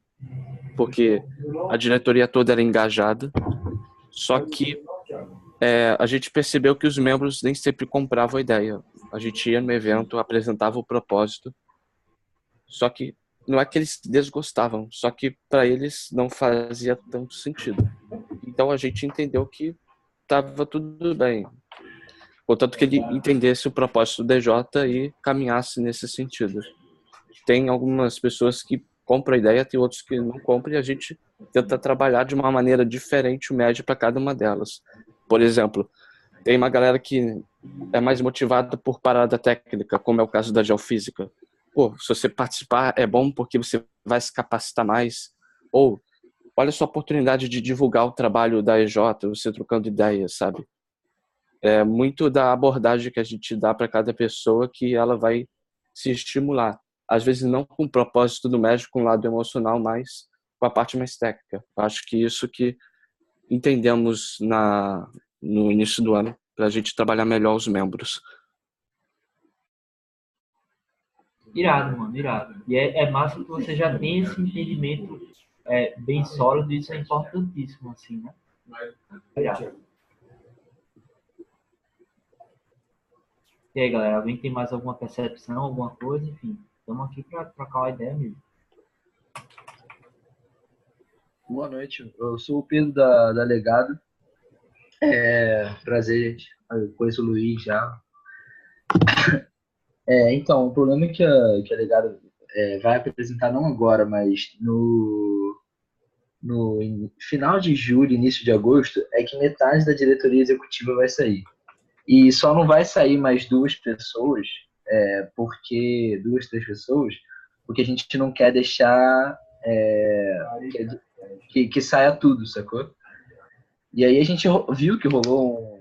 porque a diretoria toda era engajada, só que a gente percebeu que os membros nem sempre compravam a ideia. A gente ia no evento, apresentava o propósito, só que não é que eles desgostavam, só que para eles não fazia tanto sentido. Então a gente entendeu que estava tudo bem, contanto que ele entendesse o propósito do DJ e caminhasse nesse sentido. Tem algumas pessoas que compram a ideia, tem outros que não compram, e a gente tenta trabalhar de uma maneira diferente o médio para cada uma delas. Por exemplo, tem uma galera que é mais motivada por parada técnica, como é o caso da geofísica. Pô, se você participar é bom porque você vai se capacitar mais. Ou, olha sua oportunidade de divulgar o trabalho da EJ, você trocando ideias, sabe? É muito da abordagem que a gente dá para cada pessoa que ela vai se estimular. Às vezes não com o propósito do médico, com o lado emocional, mas com a parte mais técnica. Acho que isso que entendemos no início do ano, para a gente trabalhar melhor os membros. Irado, mano, irado. E é massa que você já tem esse entendimento bem sólido, e isso é importantíssimo, assim, né? Irado. E aí, galera, alguém tem mais alguma percepção, alguma coisa? Enfim, estamos aqui para trocar uma ideia mesmo. Boa noite, eu sou o Pedro da Legado. Prazer, gente. Eu conheço o Luiz já. Então, o problema que a Legado vai apresentar, não agora, mas no final de julho, início de agosto, é que metade da diretoria executiva vai sair. E só não vai sair mais 2 pessoas, porque 2, 3 pessoas, porque a gente não quer deixar que saia tudo, sacou? E aí a gente viu que rolou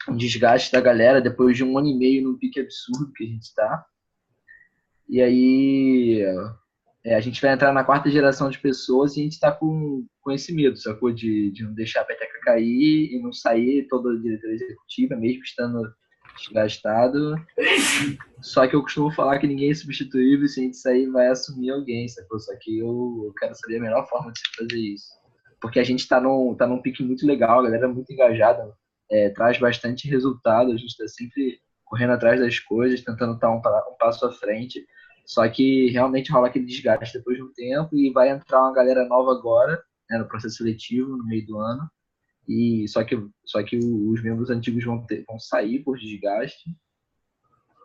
um desgaste da galera depois de 1 ano e meio num pique absurdo que a gente está. E aí a gente vai entrar na 4ª geração de pessoas e a gente está com esse medo, sacou? De não deixar a peteca cair e não sair toda a diretoria executiva, mesmo estando desgastado. Só que eu costumo falar que ninguém é substituível e se a gente sair vai assumir alguém, sacou? Só que eu quero saber a melhor forma de se fazer isso. Porque a gente tá num pique muito legal, a galera é muito engajada, traz bastante resultado, a gente está sempre correndo atrás das coisas, tentando estar um passo à frente. Só que realmente rola aquele desgaste depois de um tempo e vai entrar uma galera nova agora, né, no processo seletivo, no meio do ano. E só que os membros antigos vão sair por desgaste.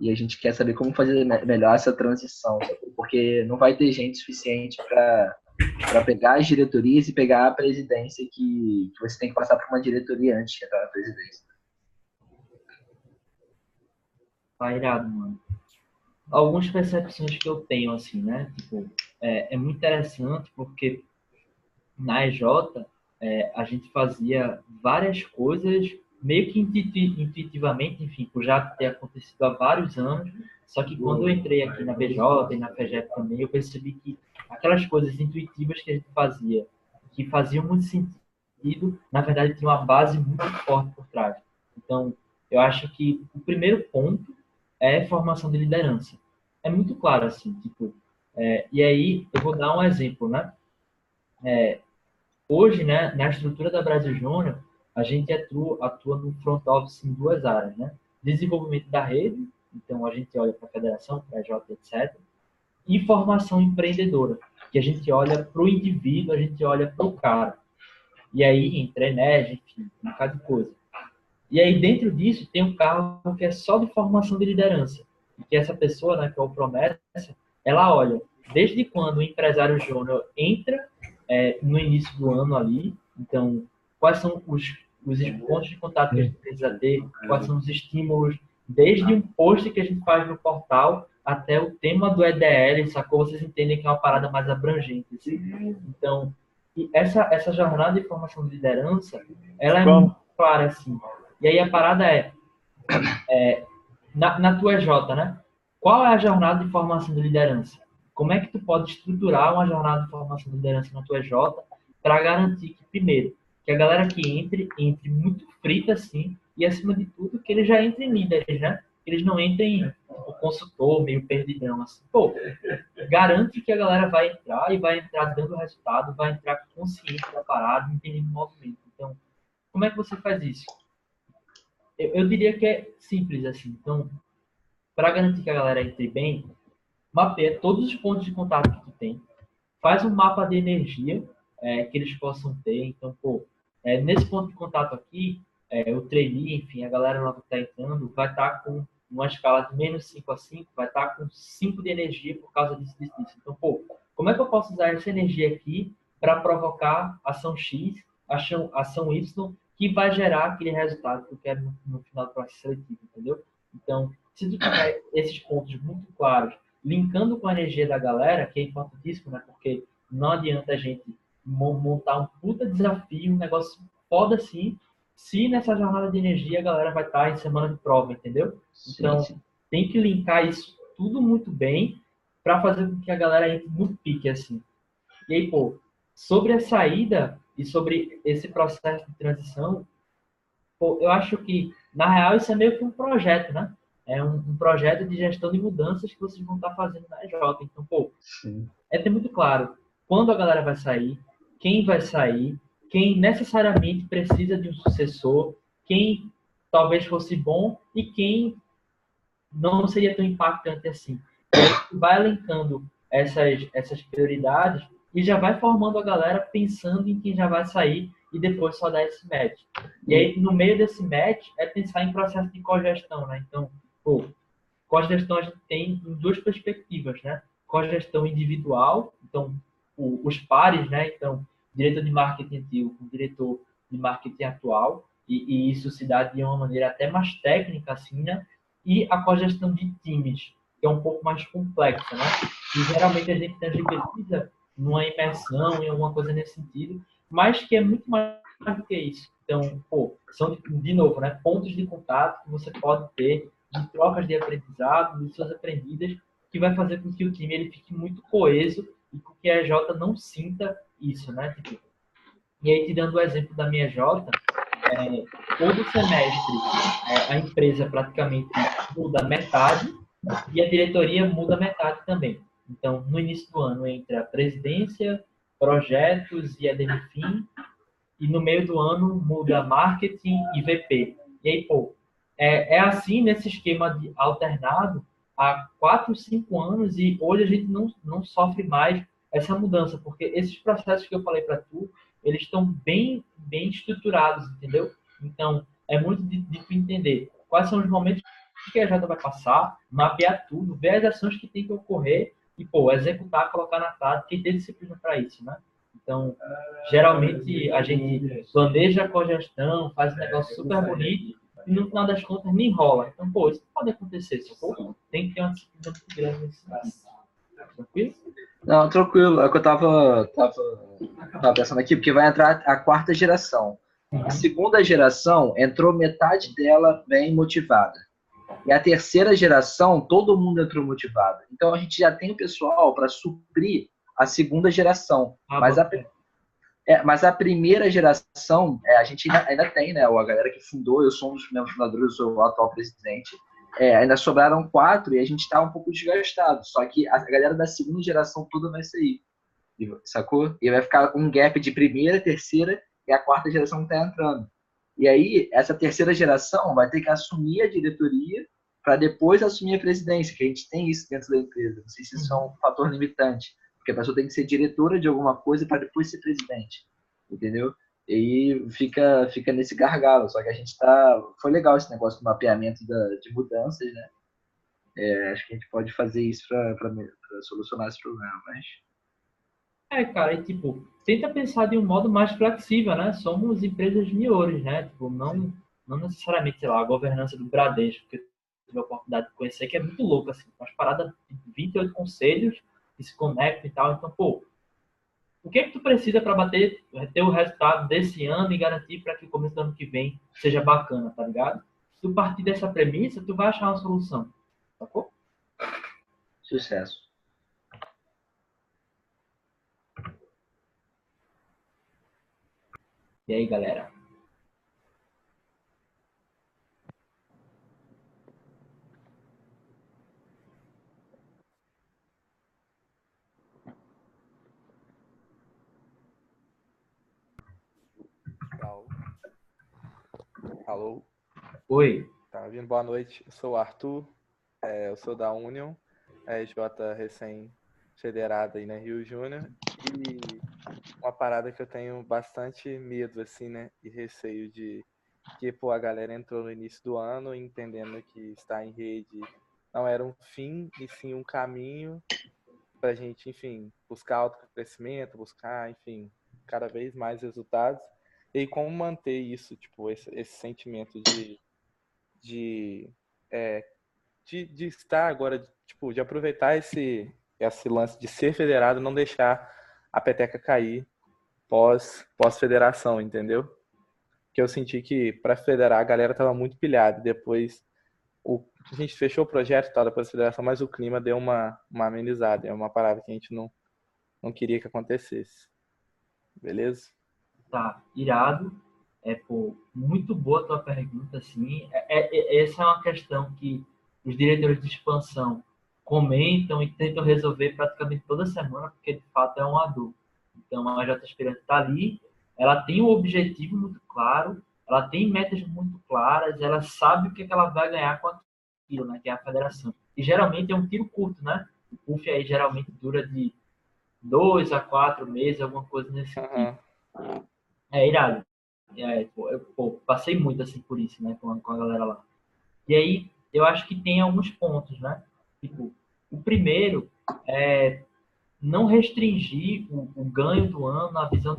E a gente quer saber como fazer melhor essa transição, porque não vai ter gente suficiente para pegar as diretorias e pegar a presidência que você tem que passar por uma diretoria antes de entrar na presidência. Tá irado, mano. Algumas percepções que eu tenho, assim, né? Tipo, é muito interessante porque na EJ a gente fazia várias coisas meio que intuitivamente, enfim, por já ter acontecido há vários anos, só que quando eu entrei aqui na BJ e na FEGEP também, eu percebi que aquelas coisas intuitivas que a gente fazia, que faziam muito sentido, na verdade tinha uma base muito forte por trás. Então, eu acho que o primeiro ponto é formação de liderança. É muito claro, assim, tipo, e aí eu vou dar um exemplo, né? Hoje, né, na estrutura da Brasil Júnior, a gente atua no front office em 2 áreas, né? Desenvolvimento da rede, então a gente olha para a federação, para a J, etc. E formação empreendedora, que a gente olha para o indivíduo, a gente olha para o cara. E aí entra Enérgia, enfim, um bocado de coisa. E aí dentro disso tem um cargo que é só de formação de liderança. E que essa pessoa, né, que é o Promessa, ela olha desde quando o empresário júnior entra no início do ano ali, então quais são os pontos de contato que a gente precisa ter, quais são os estímulos, desde um post que a gente faz no portal até o tema do EDL, sacou? Vocês entendem que é uma parada mais abrangente. Assim. Então, e essa jornada de formação de liderança, ela é muito clara, assim. E aí a parada na tua EJ, né? Qual é a jornada de formação de liderança? Como é que tu pode estruturar uma jornada de formação de liderança na tua EJ para garantir que, primeiro, que a galera que entre muito frita, assim, e, acima de tudo, que eles já entrem líderes, né? Que eles não entrem tipo, consultor, meio perdidão, assim. Pô, garante que a galera vai entrar e vai entrar dando resultado, vai entrar consciente da parada, entendendo o movimento. Então, como é que você faz isso? Eu diria que é simples, assim. Então, para garantir que a galera entre bem, mapeia todos os pontos de contato que tu tem, faz um mapa de energia que eles possam ter. Então, pô, nesse ponto de contato aqui, o trainee, enfim, a galera nova que está entrando, vai estar com uma escala de menos 5 a 5, vai estar com 5 de energia por causa disso. Então, pô, como é que eu posso usar essa energia aqui para provocar ação X, ação Y, que vai gerar aquele resultado que eu quero no final do processo seletivo, entendeu? Então, se tu tiver esses pontos muito claros, linkando com a energia da galera, que é importantíssimo, né? Porque não adianta a gente montar um puta desafio, um negócio foda assim, se nessa jornada de energia a galera vai estar em semana de prova, entendeu? Então, tem que linkar isso tudo muito bem para fazer com que a galera entre no pique, assim. E aí, pô, sobre a saída e sobre esse processo de transição, pô, eu acho que, na real, isso é meio que um projeto, né? É um projeto de gestão de mudanças que vocês vão estar fazendo na EJ. Então, pô, ter muito claro quando a galera vai sair, quem vai sair, quem necessariamente precisa de um sucessor, quem talvez fosse bom e quem não seria tão impactante assim. E aí vai elencando essas prioridades e já vai formando a galera pensando em quem já vai sair e depois só dar esse match. E aí, no meio desse match, é pensar em processo de cogestão, né? Então, pô, cogestão a gente tem em 2 perspectivas, né? Cogestão individual, então, os pares, né? Então, diretor de marketing antigo com diretor de marketing atual, e isso se dá de uma maneira até mais técnica, assim, né? E a cogestão de times, que é um pouco mais complexa, né? E geralmente a gente tangibiliza numa imersão, em alguma coisa nesse sentido, mas que é muito mais mais do que isso. Então, pô, são, de novo, né, pontos de contato que você pode ter, de trocas de aprendizado, de suas aprendidas, que vai fazer com que o time ele fique muito coeso e com que a Jota não sinta isso, né? Tipo, e aí, te dando o exemplo da minha Jota, todo semestre a empresa praticamente muda metade e a diretoria muda metade também. Então, no início do ano, entra a presidência, projetos e a Demifim, e no meio do ano muda marketing e VP. E aí, pô, assim nesse esquema de alternado há 4, 5 anos e hoje a gente não sofre mais essa mudança, porque esses processos que eu falei para tu, eles estão bem estruturados, entendeu? Então, é muito de tu entender quais são os momentos que a Jota vai passar, mapear tudo, ver as ações que tem que ocorrer e, pô, executar, colocar na prática e ter disciplina para isso, né? Então, geralmente a gente planeja com a gestão, faz um negócio super bonito e no final das contas nem rola. Então, pô, isso pode acontecer, sacou? Tem que ter uma disciplina muito grande nesse caso. Tranquilo? Não, tranquilo. É o que eu tava pensando aqui, porque vai entrar a quarta geração. A segunda geração entrou metade dela bem motivada. E a terceira geração, todo mundo entrou motivado. Então a gente já tem o pessoal para suprir a segunda geração. Mas a primeira geração, a gente ainda tem, né? A galera que fundou, eu sou um dos membros fundadores, eu sou o atual presidente. Ainda sobraram 4 e a gente está um pouco desgastado. Só que a galera da segunda geração toda vai sair. Sacou? E vai ficar um gap de primeira, terceira e a quarta geração está entrando. E aí, essa terceira geração vai ter que assumir a diretoria para depois assumir a presidência, que a gente tem isso dentro da empresa. Não sei se isso é um fator limitante, porque a pessoa tem que ser diretora de alguma coisa para depois ser presidente, entendeu? E aí fica nesse gargalo, só que a gente foi legal esse negócio do mapeamento de mudanças, né? Acho que a gente pode fazer isso para solucionar esse problema, mas... Cara, e tipo, tenta pensar de um modo mais flexível, né? Somos empresas juniores, né? Tipo, não necessariamente, sei lá, a governança do Bradesco, que eu tive a oportunidade de conhecer, que é muito louca, assim, umas paradas de 28 conselhos que se conectam e tal. Então, pô, o que é que tu precisa para ter o resultado desse ano e garantir para que o começo do ano que vem seja bacana, tá ligado? Se tu partir dessa premissa, tu vai achar uma solução, sacou? Sucesso. E aí, galera? Alô? Oi. Tá ouvindo? Boa noite. Eu sou o Arthur, eu sou da Union, J recém-federada aí na Rio Júnior, e uma parada que eu tenho bastante medo, assim, né, e receio de que, pô, a galera entrou no início do ano entendendo que estar em rede não era um fim, e sim um caminho pra gente, enfim, buscar autocrescimento, buscar, enfim, cada vez mais resultados. E como manter isso, tipo, esse sentimento de estar agora, tipo, de aproveitar esse lance de ser federado, não deixar a peteca cair pós-federação, entendeu? Que eu senti que para federar a galera tava muito pilhada. Depois a gente fechou o projeto e tal, depois da federação, mas o clima deu uma amenizada. É uma parada que a gente não queria que acontecesse. Beleza? Tá, irado. Pô, muito boa a tua pergunta, assim. Essa é uma questão que os diretores de expansão comentam e tentam resolver praticamente toda semana, porque de fato é uma dor. Então, a J Aspirante está ali, ela tem um objetivo muito claro, ela tem metas muito claras, ela sabe o que ela vai ganhar com aquilo, né, que é a federação. E geralmente é um tiro curto, né? O PUF aí geralmente dura de 2 a 4 meses, alguma coisa nesse tipo. Irado. Eu passei muito assim por isso, né, com a galera lá. E aí, eu acho que tem alguns pontos, né? Tipo, o primeiro é não restringir o ganho do ano, a visão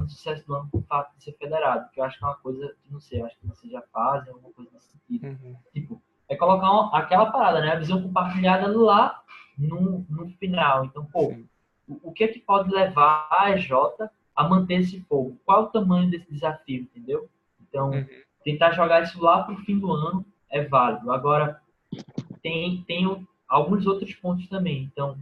de sucesso do ano com o fato de ser federado, que eu acho que é uma coisa que, não sei, eu acho que vocês já fazem, alguma coisa nesse sentido. Tipo, é colocar aquela parada, né? A visão compartilhada lá no final. Então, pô, o que é que pode levar a EJ a manter esse fogo. Qual o tamanho desse desafio, entendeu? Então, tentar jogar isso lá para o fim do ano é válido. Agora, tem alguns outros pontos também. Então,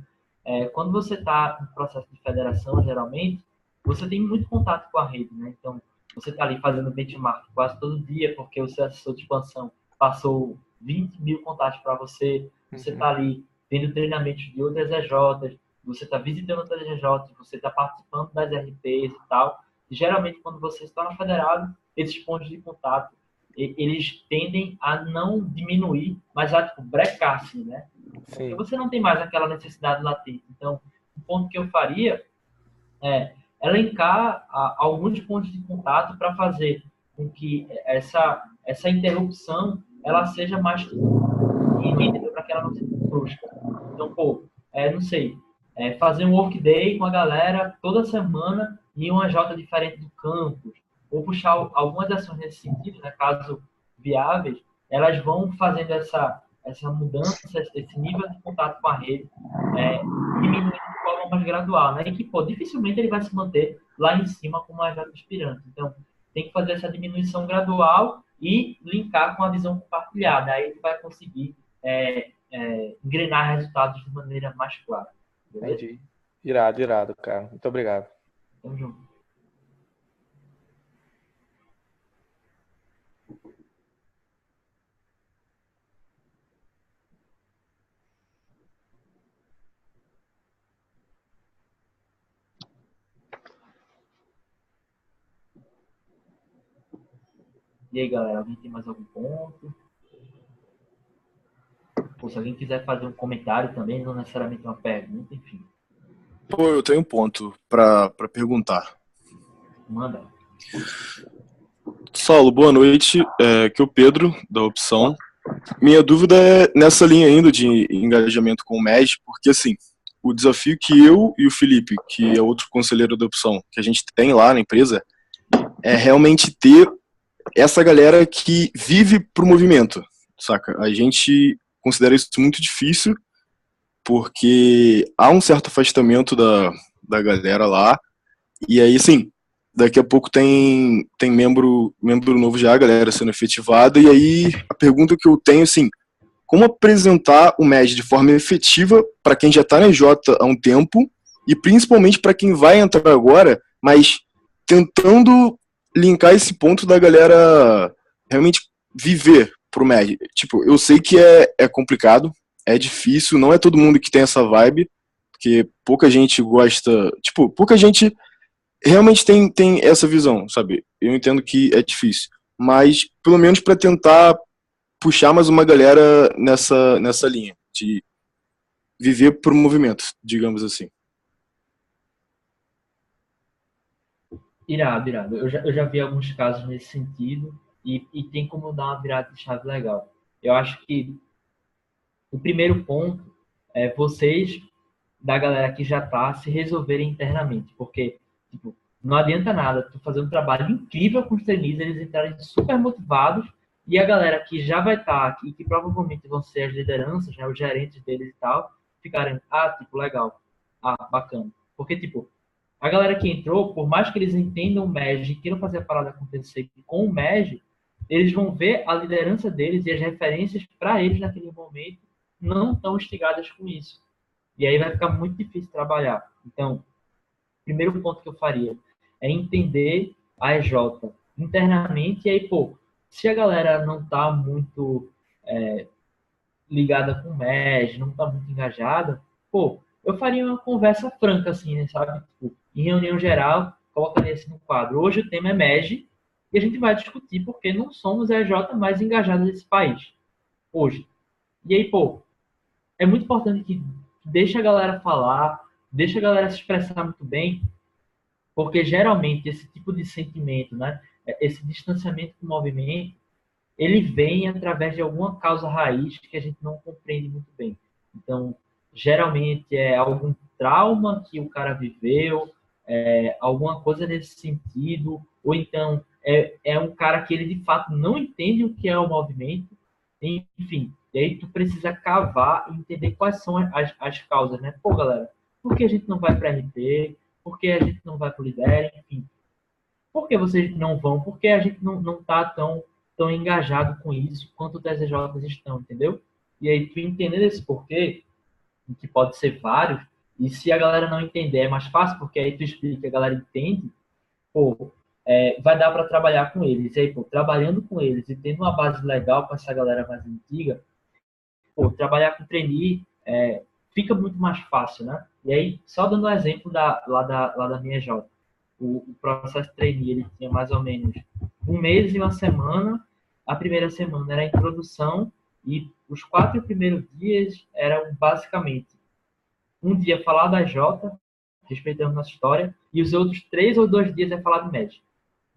quando você está no processo de federação, geralmente, você tem muito contato com a rede, né? Então, você está ali fazendo benchmark quase todo dia, porque o seu assessor de expansão passou 20 mil contatos para você, você está ali vendo treinamentos de outras EJs, você está visitando outras EJs, você está participando das RPs e tal. E, geralmente, quando você está na federado, esses pontos de contato, eles tendem a não diminuir, mas a tipo, brecar, assim, né? Porque você não tem mais aquela necessidade latente. Então, o ponto que eu faria é elencar alguns pontos de contato para fazer com que essa interrupção ela seja mais entendeu? Para que ela não seja brusca. Então, pô, não sei, fazer um workday com a galera toda semana em uma J diferente do campus, ou puxar algumas ações nesse sentido, né, caso viáveis, elas vão fazendo essa mudança, esse nível de contato com a rede, diminuindo de forma mais gradual, né? E que, pô, dificilmente ele vai se manter lá em cima como uma J aspirante. Então, tem que fazer essa diminuição gradual e linkar com a visão compartilhada. Aí ele vai conseguir engrenar resultados de maneira mais clara. Beleza? Entendi. Irado, cara. Muito obrigado. Tamo junto. E aí, galera, alguém tem mais algum ponto? Ou se alguém quiser fazer um comentário também, não necessariamente uma pergunta, enfim. Pô, eu tenho um ponto para perguntar. Manda. Saulo, boa noite. Aqui é o Pedro, da Opção. Minha dúvida é nessa linha ainda de engajamento com o MED, porque assim, o desafio que eu e o Felipe, que é outro conselheiro da Opção, que a gente tem lá na empresa, é realmente ter essa galera que vive pro movimento, saca? A gente considera isso muito difícil, porque há um certo afastamento da galera lá, e aí, sim, daqui a pouco tem membro novo já, a galera sendo efetivada, e aí a pergunta que eu tenho, assim, como apresentar o MED de forma efetiva para quem já está na EJ há um tempo, e principalmente para quem vai entrar agora, mas tentando linkar esse ponto da galera realmente viver pro MED. Tipo, eu sei que é complicado, é difícil, não é todo mundo que tem essa vibe, porque pouca gente gosta, tipo, pouca gente realmente tem essa visão, sabe? Eu entendo que é difícil, mas pelo menos para tentar puxar mais uma galera nessa linha de viver pro movimento, digamos assim. Irado. Eu já vi alguns casos nesse sentido e tem como dar uma virada de chave legal. Eu acho que o primeiro ponto é vocês, da galera que já está, se resolverem internamente. Porque, tipo, não adianta nada tu fazer um trabalho incrível com os trainees, eles entrarem super motivados e a galera que já vai estar aqui, que provavelmente vão ser as lideranças, né, os gerentes deles e tal, ficarem, tipo, legal, bacana. Porque, tipo, a galera que entrou, por mais que eles entendam o MEG e queiram fazer a parada acontecer com o MEG, eles vão ver a liderança deles e as referências para eles naquele momento não estão instigadas com isso. E aí vai ficar muito difícil trabalhar. Então, o primeiro ponto que eu faria é entender a EJ internamente. E aí, pô, se a galera não está muito ligada com o MEG, não está muito engajada, pô, eu faria uma conversa franca, assim, né, sabe? Tipo, em reunião geral, colocaria assim no quadro. Hoje o tema é MEG e a gente vai discutir porque não somos a EJ mais engajada desse país. Hoje. E aí, pô, é muito importante que deixe a galera falar, deixe a galera se expressar muito bem, porque geralmente esse tipo de sentimento, né, esse distanciamento do movimento, ele vem através de alguma causa raiz que a gente não compreende muito bem. Então, geralmente é algum trauma que o cara viveu, alguma coisa nesse sentido, ou então é um cara que ele de fato não entende o que é o movimento, enfim. E aí tu precisa cavar e entender quais são as causas, né? Pô, galera, por que a gente não vai para RP? por que a gente não vai pro Lidere, enfim. Por que vocês não vão? Porque a gente não tá tão engajado com isso quanto os TSJs estão, entendeu? E aí, tu entendendo esse porquê, que pode ser vários, e se a galera não entender é mais fácil, porque aí tu explica, a galera entende, pô, vai dar para trabalhar com eles. E aí, pô, trabalhando com eles e tendo uma base legal com essa galera mais antiga, pô, trabalhar com trainee fica muito mais fácil, né? E aí, só dando um exemplo lá da minha J. O processo de trainee, ele tinha mais ou menos 1 mês e 1 semana. A primeira semana era a introdução e os 4 primeiros dias eram basicamente um dia falar da J, respeitando nossa história, e os outros 3 ou 2 dias é falar de MED.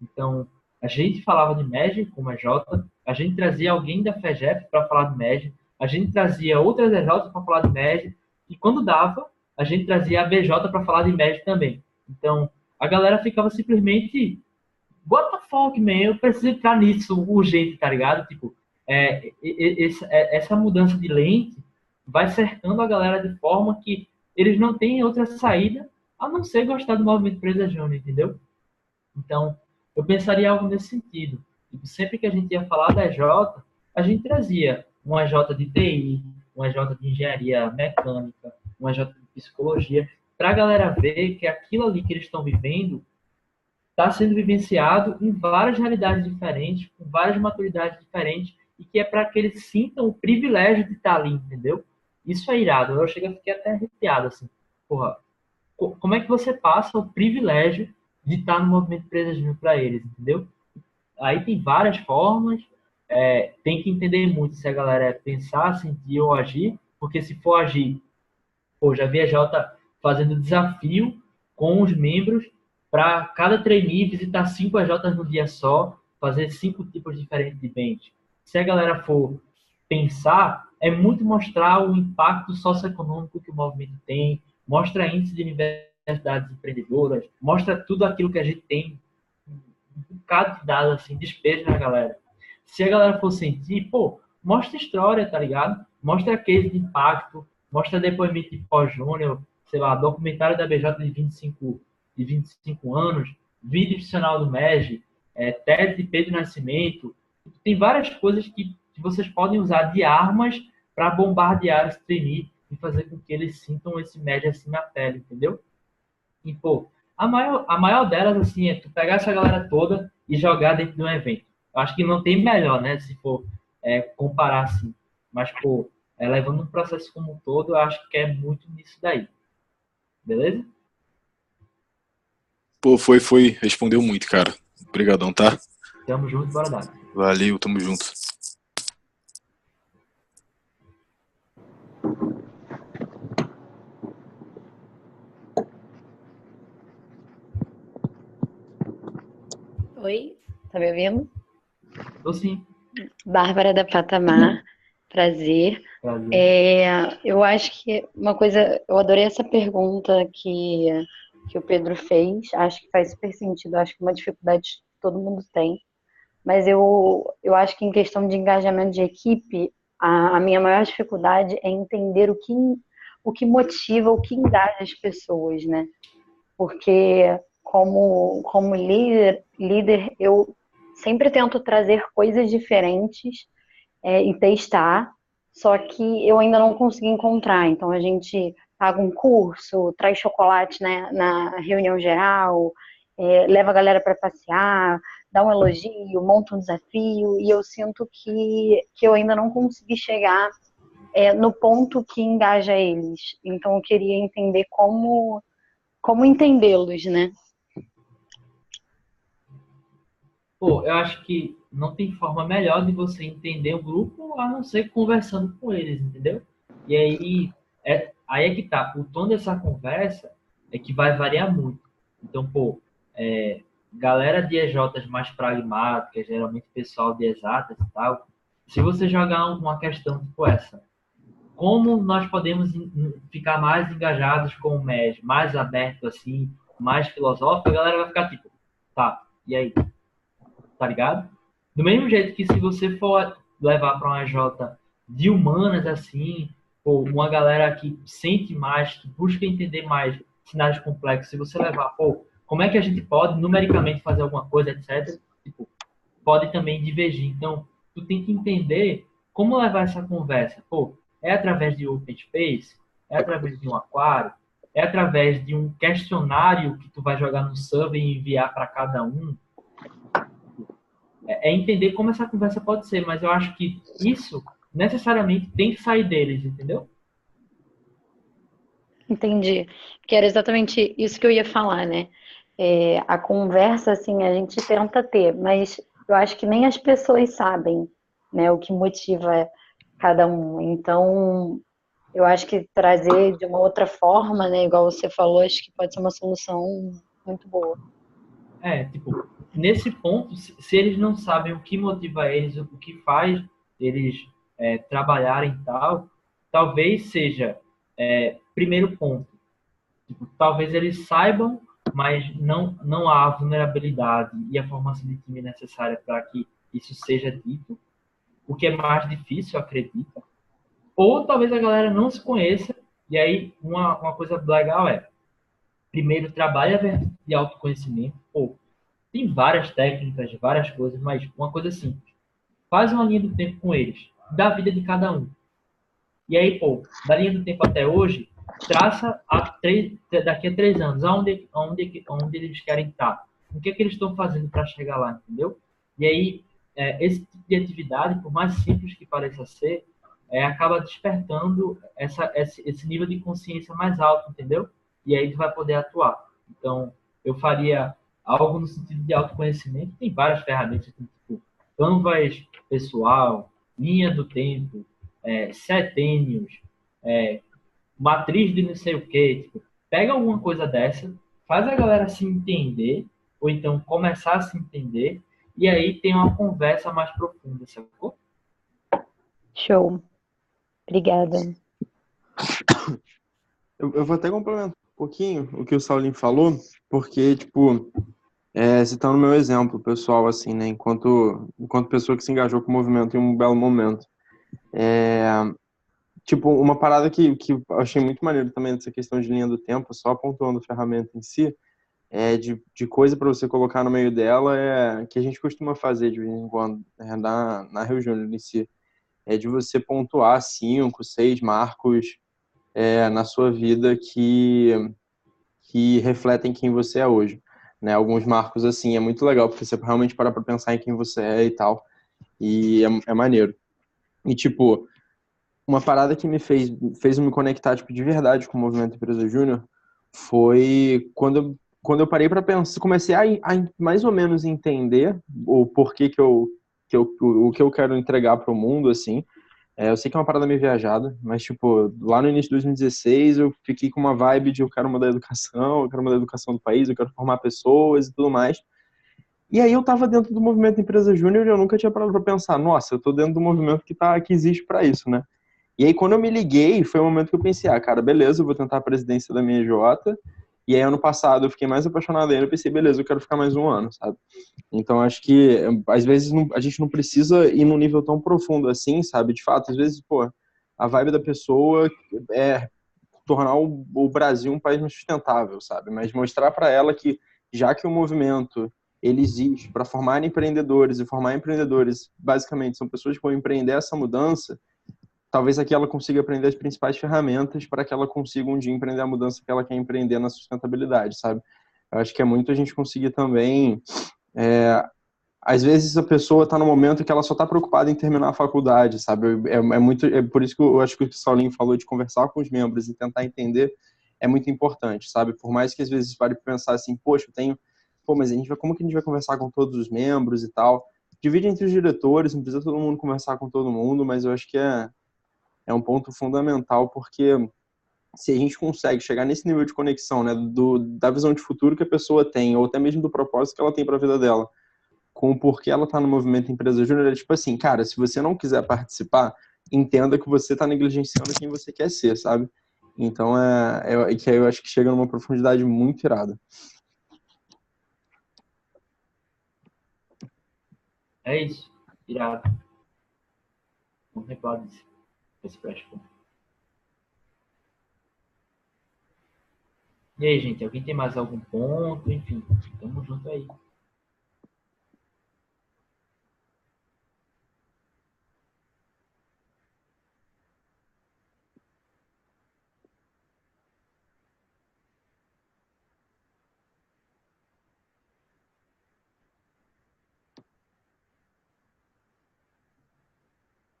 Então, a gente falava de MED, como a J, a gente trazia alguém da FEGEP para falar de MED, a gente trazia outras EJ para falar de MED, e quando dava, a gente trazia a BJ para falar de MED também. Então, a galera ficava simplesmente, what the fuck, man, eu preciso entrar nisso urgente, tá ligado? Tipo, essa mudança de lente vai cercando a galera de forma que eles não têm outra saída a não ser gostar do movimento Empresa Júnior, entendeu? Então, eu pensaria algo nesse sentido. Tipo, sempre que a gente ia falar da EJ, a gente trazia uma EJ de TI, uma EJ de engenharia mecânica, uma EJ de psicologia, para a galera ver que aquilo ali que eles estão vivendo está sendo vivenciado em várias realidades diferentes, com várias maturidades diferentes, e que é para que eles sintam o privilégio de estar ali, entendeu? Isso é irado. Eu fiquei até arrepiado, assim. Porra, como é que você passa o privilégio de estar no movimento Empresa Júnior para eles, entendeu? Aí tem várias formas, tem que entender muito se a galera pensar, sentir ou agir, porque se for agir, pô, já vi a Jota fazendo desafio com os membros para cada trainee visitar 5 AJs no dia só, fazer 5 tipos diferentes de bench. Se a galera for pensar, é muito mostrar o impacto socioeconômico que o movimento tem, mostra índice de universidades empreendedoras, mostra tudo aquilo que a gente tem, um bocado de dados, assim, despejo na galera. Se a galera for sentir, pô, mostra história, tá ligado? Mostra case de impacto, mostra depoimento de pós-júnior, sei lá, documentário da BJ de 25 anos, vídeo institucional do MEG, TED de Pedro Nascimento. Tem várias coisas que vocês podem usar de armas para bombardear esse trainee e fazer com que eles sintam esse MEG assim na pele, entendeu? E, pô, a maior delas, assim, é tu pegar essa galera toda e jogar dentro de um evento. Eu acho que não tem melhor, né, se for comparar assim. Mas, pô, levando um processo como um todo, eu acho que é muito nisso daí. Beleza? Pô, foi. Respondeu muito, cara. Obrigadão, tá? Tamo junto, bora dar. Valeu, tamo junto. Oi, tá me ouvindo? Tô sim. Bárbara da Patamar, prazer. Eu acho que uma coisa, eu adorei essa pergunta que o Pedro fez, acho que faz super sentido, acho que é uma dificuldade que todo mundo tem, mas eu acho que em questão de engajamento de equipe, a minha maior dificuldade é entender o que motiva, o que engaja as pessoas, né? Porque como líder, eu sempre tento trazer coisas diferentes e testar, só que eu ainda não consegui encontrar. Então, a gente paga um curso, traz chocolate, né, na reunião geral, leva a galera para passear, dá um elogio, monta um desafio, e eu sinto que eu ainda não consegui chegar no ponto que engaja eles. Então, eu queria entender como entendê-los, né? Pô, eu acho que não tem forma melhor de você entender o grupo a não ser conversando com eles, entendeu? E aí aí é que tá. O tom dessa conversa é que vai variar muito. Então, pô, galera de EJs mais pragmáticas, geralmente pessoal de exatas e tal, se você jogar uma questão tipo essa, como nós podemos ficar mais engajados com o MES, mais aberto assim, mais filosófico, a galera vai ficar tipo, tá, e aí? Tá ligado? Do mesmo jeito que se você for levar para uma J de humanas assim, ou uma galera que sente mais, que busca entender mais cenários complexos, se você levar, pô, como é que a gente pode numericamente fazer alguma coisa, etc., tipo, pode também divergir. Então, tu tem que entender como levar essa conversa. Pô, é através de Open Space? É através de um aquário? É através de um questionário que tu vai jogar no server e enviar para cada um? É entender como essa conversa pode ser, mas eu acho que isso necessariamente tem que sair deles, entendeu? Entendi. Que era exatamente isso que eu ia falar, né? A conversa, assim, a gente tenta ter, mas eu acho que nem as pessoas sabem, né, o que motiva cada um. Então, eu acho que trazer de uma outra forma, né, igual você falou, acho que pode ser uma solução muito boa. Tipo, nesse ponto, se eles não sabem o que motiva eles, o que faz eles trabalharem e tal, talvez seja, primeiro ponto, tipo, talvez eles saibam, mas não há a vulnerabilidade e a formação de time necessária para que isso seja dito, o que é mais difícil, eu acredito. Ou talvez a galera não se conheça, e aí uma coisa legal primeiro, trabalha de autoconhecimento. Pô, tem várias técnicas, várias coisas, mas uma coisa simples. Faz uma linha do tempo com eles, da vida de cada um. E aí, pô, da linha do tempo até hoje, traça daqui a 3 anos, aonde eles querem estar. O que é que eles estão fazendo para chegar lá, entendeu? E aí, esse tipo de atividade, por mais simples que pareça ser, acaba despertando esse nível de consciência mais alto, entendeu? E aí tu vai poder atuar. Então, eu faria algo no sentido de autoconhecimento. Tem várias ferramentas, tipo Canvas pessoal, linha do tempo, setênios, matriz de não sei o quê. Tipo, pega alguma coisa dessa, faz a galera se entender, ou então começar a se entender, e aí tem uma conversa mais profunda, sacou? Show. Obrigada. Eu vou até complementar um pouquinho o que o Saulinho falou, porque, tipo, citando o meu exemplo pessoal, assim, né, enquanto pessoa que se engajou com o movimento em um belo momento. Tipo, uma parada que eu achei muito maneiro também dessa questão de linha do tempo, só pontuando a ferramenta em si, de coisa para você colocar no meio dela, que a gente costuma fazer de vez em quando, na Rio Júnior em si, de você pontuar 5, 6 marcos na sua vida que refletem quem você é hoje. Né? Alguns marcos, assim, é muito legal, porque você realmente para pensar em quem você é e tal, e é maneiro. E, tipo, uma parada que me fez me conectar, tipo, de verdade com o movimento Empresa Júnior foi quando eu parei para pensar, comecei a mais ou menos entender o porquê o que eu quero entregar para o mundo, assim. Eu sei que é uma parada meio viajada, mas, tipo, lá no início de 2016 eu fiquei com uma vibe de eu quero mudar a educação, eu quero mudar a educação do país, eu quero formar pessoas e tudo mais. E aí eu tava dentro do movimento Empresa Júnior e eu nunca tinha parado pra pensar, nossa, eu tô dentro do movimento que existe para isso, né? E aí quando eu me liguei, foi o momento que eu pensei, cara, beleza, eu vou tentar a presidência da minha EJ. E aí ano passado eu fiquei mais apaixonado ainda, eu pensei, beleza, eu quero ficar mais um ano, sabe? Então acho que às vezes a gente não precisa ir num nível tão profundo assim, sabe? De fato, às vezes, pô, a vibe da pessoa é tornar o Brasil um país mais sustentável, sabe? Mas mostrar para ela que já que o movimento ele existe para formar empreendedores e formar empreendedores, basicamente são pessoas que vão empreender essa mudança, talvez aqui ela consiga aprender as principais ferramentas para que ela consiga um dia empreender a mudança que ela quer empreender na sustentabilidade, sabe? Eu acho que é muito a gente conseguir também às vezes a pessoa está no momento que ela só está preocupada em terminar a faculdade, sabe? É por isso que eu acho que o Saulinho falou de conversar com os membros e tentar entender é muito importante, sabe? Por mais que às vezes pare para pensar assim, poxa, mas como que a gente vai conversar com todos os membros e tal? Divide entre os diretores, não precisa todo mundo conversar com todo mundo, mas eu acho que é um ponto fundamental, porque se a gente consegue chegar nesse nível de conexão, né, da visão de futuro que a pessoa tem, ou até mesmo do propósito que ela tem para a vida dela, com o porquê ela tá no movimento Empresa Júnior, é tipo assim, cara, se você não quiser participar, entenda que você tá negligenciando quem você quer ser, sabe? Então, que aí eu acho que chega numa profundidade muito irada. É isso. Irado. Contemplado esse flashpoint. E aí, gente, alguém tem mais algum ponto? Enfim, tamo junto aí.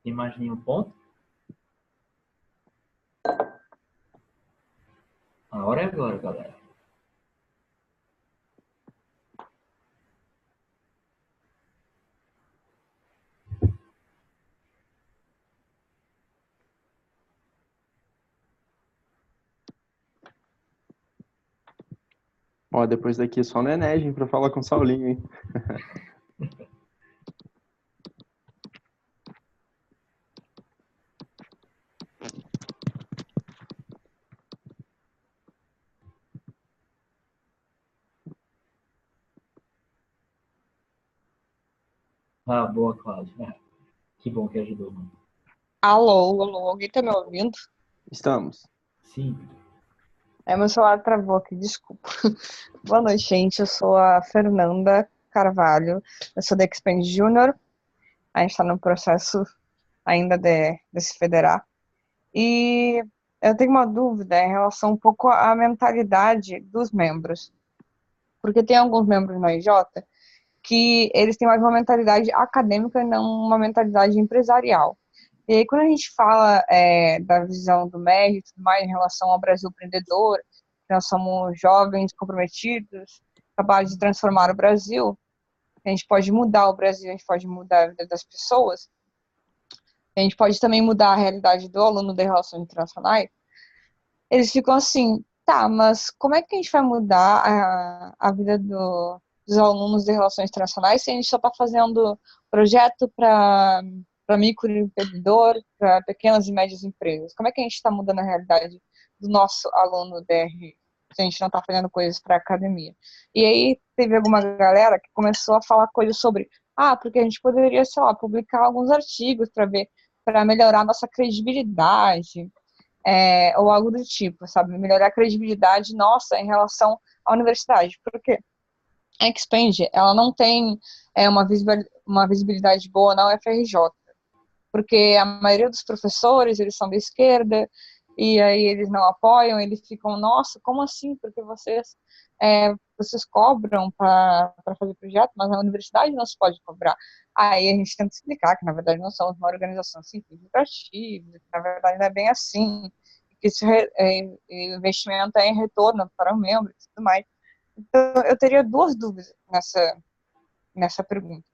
Tem mais nenhum ponto? A hora é agora, galera. Ó, depois daqui só neném pra falar com o Saulinho, hein? Ah, boa, Cláudia. Que bom que ajudou, mano. Alô, alô, alguém tá me ouvindo? Estamos. Sim. Meu celular travou aqui, desculpa. Boa noite, gente. Eu sou a Fernanda Carvalho. Eu sou da Expand Junior. A gente está no processo ainda de se federar. E eu tenho uma dúvida em relação um pouco à mentalidade dos membros. Porque tem alguns membros na IJ que eles têm mais uma mentalidade acadêmica e não uma mentalidade empresarial. E aí, quando a gente fala da visão do MEG e tudo mais em relação ao Brasil empreendedor, que nós somos jovens comprometidos, capazes de transformar o Brasil, a gente pode mudar o Brasil, a gente pode mudar a vida das pessoas, a gente pode também mudar a realidade do aluno de relações internacionais, eles ficam assim, tá, mas como é que a gente vai mudar a vida dos alunos de relações internacionais se a gente só está fazendo projeto para microempreendedor, para pequenas e médias empresas? Como é que a gente está mudando a realidade do nosso aluno DRI se a gente não está fazendo coisas para a academia? E aí teve alguma galera que começou a falar coisas sobre, porque a gente poderia, sei lá, publicar alguns artigos para melhorar nossa credibilidade, ou algo do tipo, sabe? Melhorar a credibilidade nossa em relação à universidade. Por quê? A Expand, ela não tem uma visibilidade boa na UFRJ, porque a maioria dos professores, eles são da esquerda, e aí eles não apoiam, eles ficam, nossa, como assim? Porque vocês cobram para fazer projeto, mas a universidade não se pode cobrar. Aí a gente tenta explicar que, na verdade, nós somos uma organização sem fins lucrativos, que, na verdade, não é bem assim, que esse investimento é em retorno para o membro e tudo mais. Então, eu teria duas dúvidas nessa pergunta.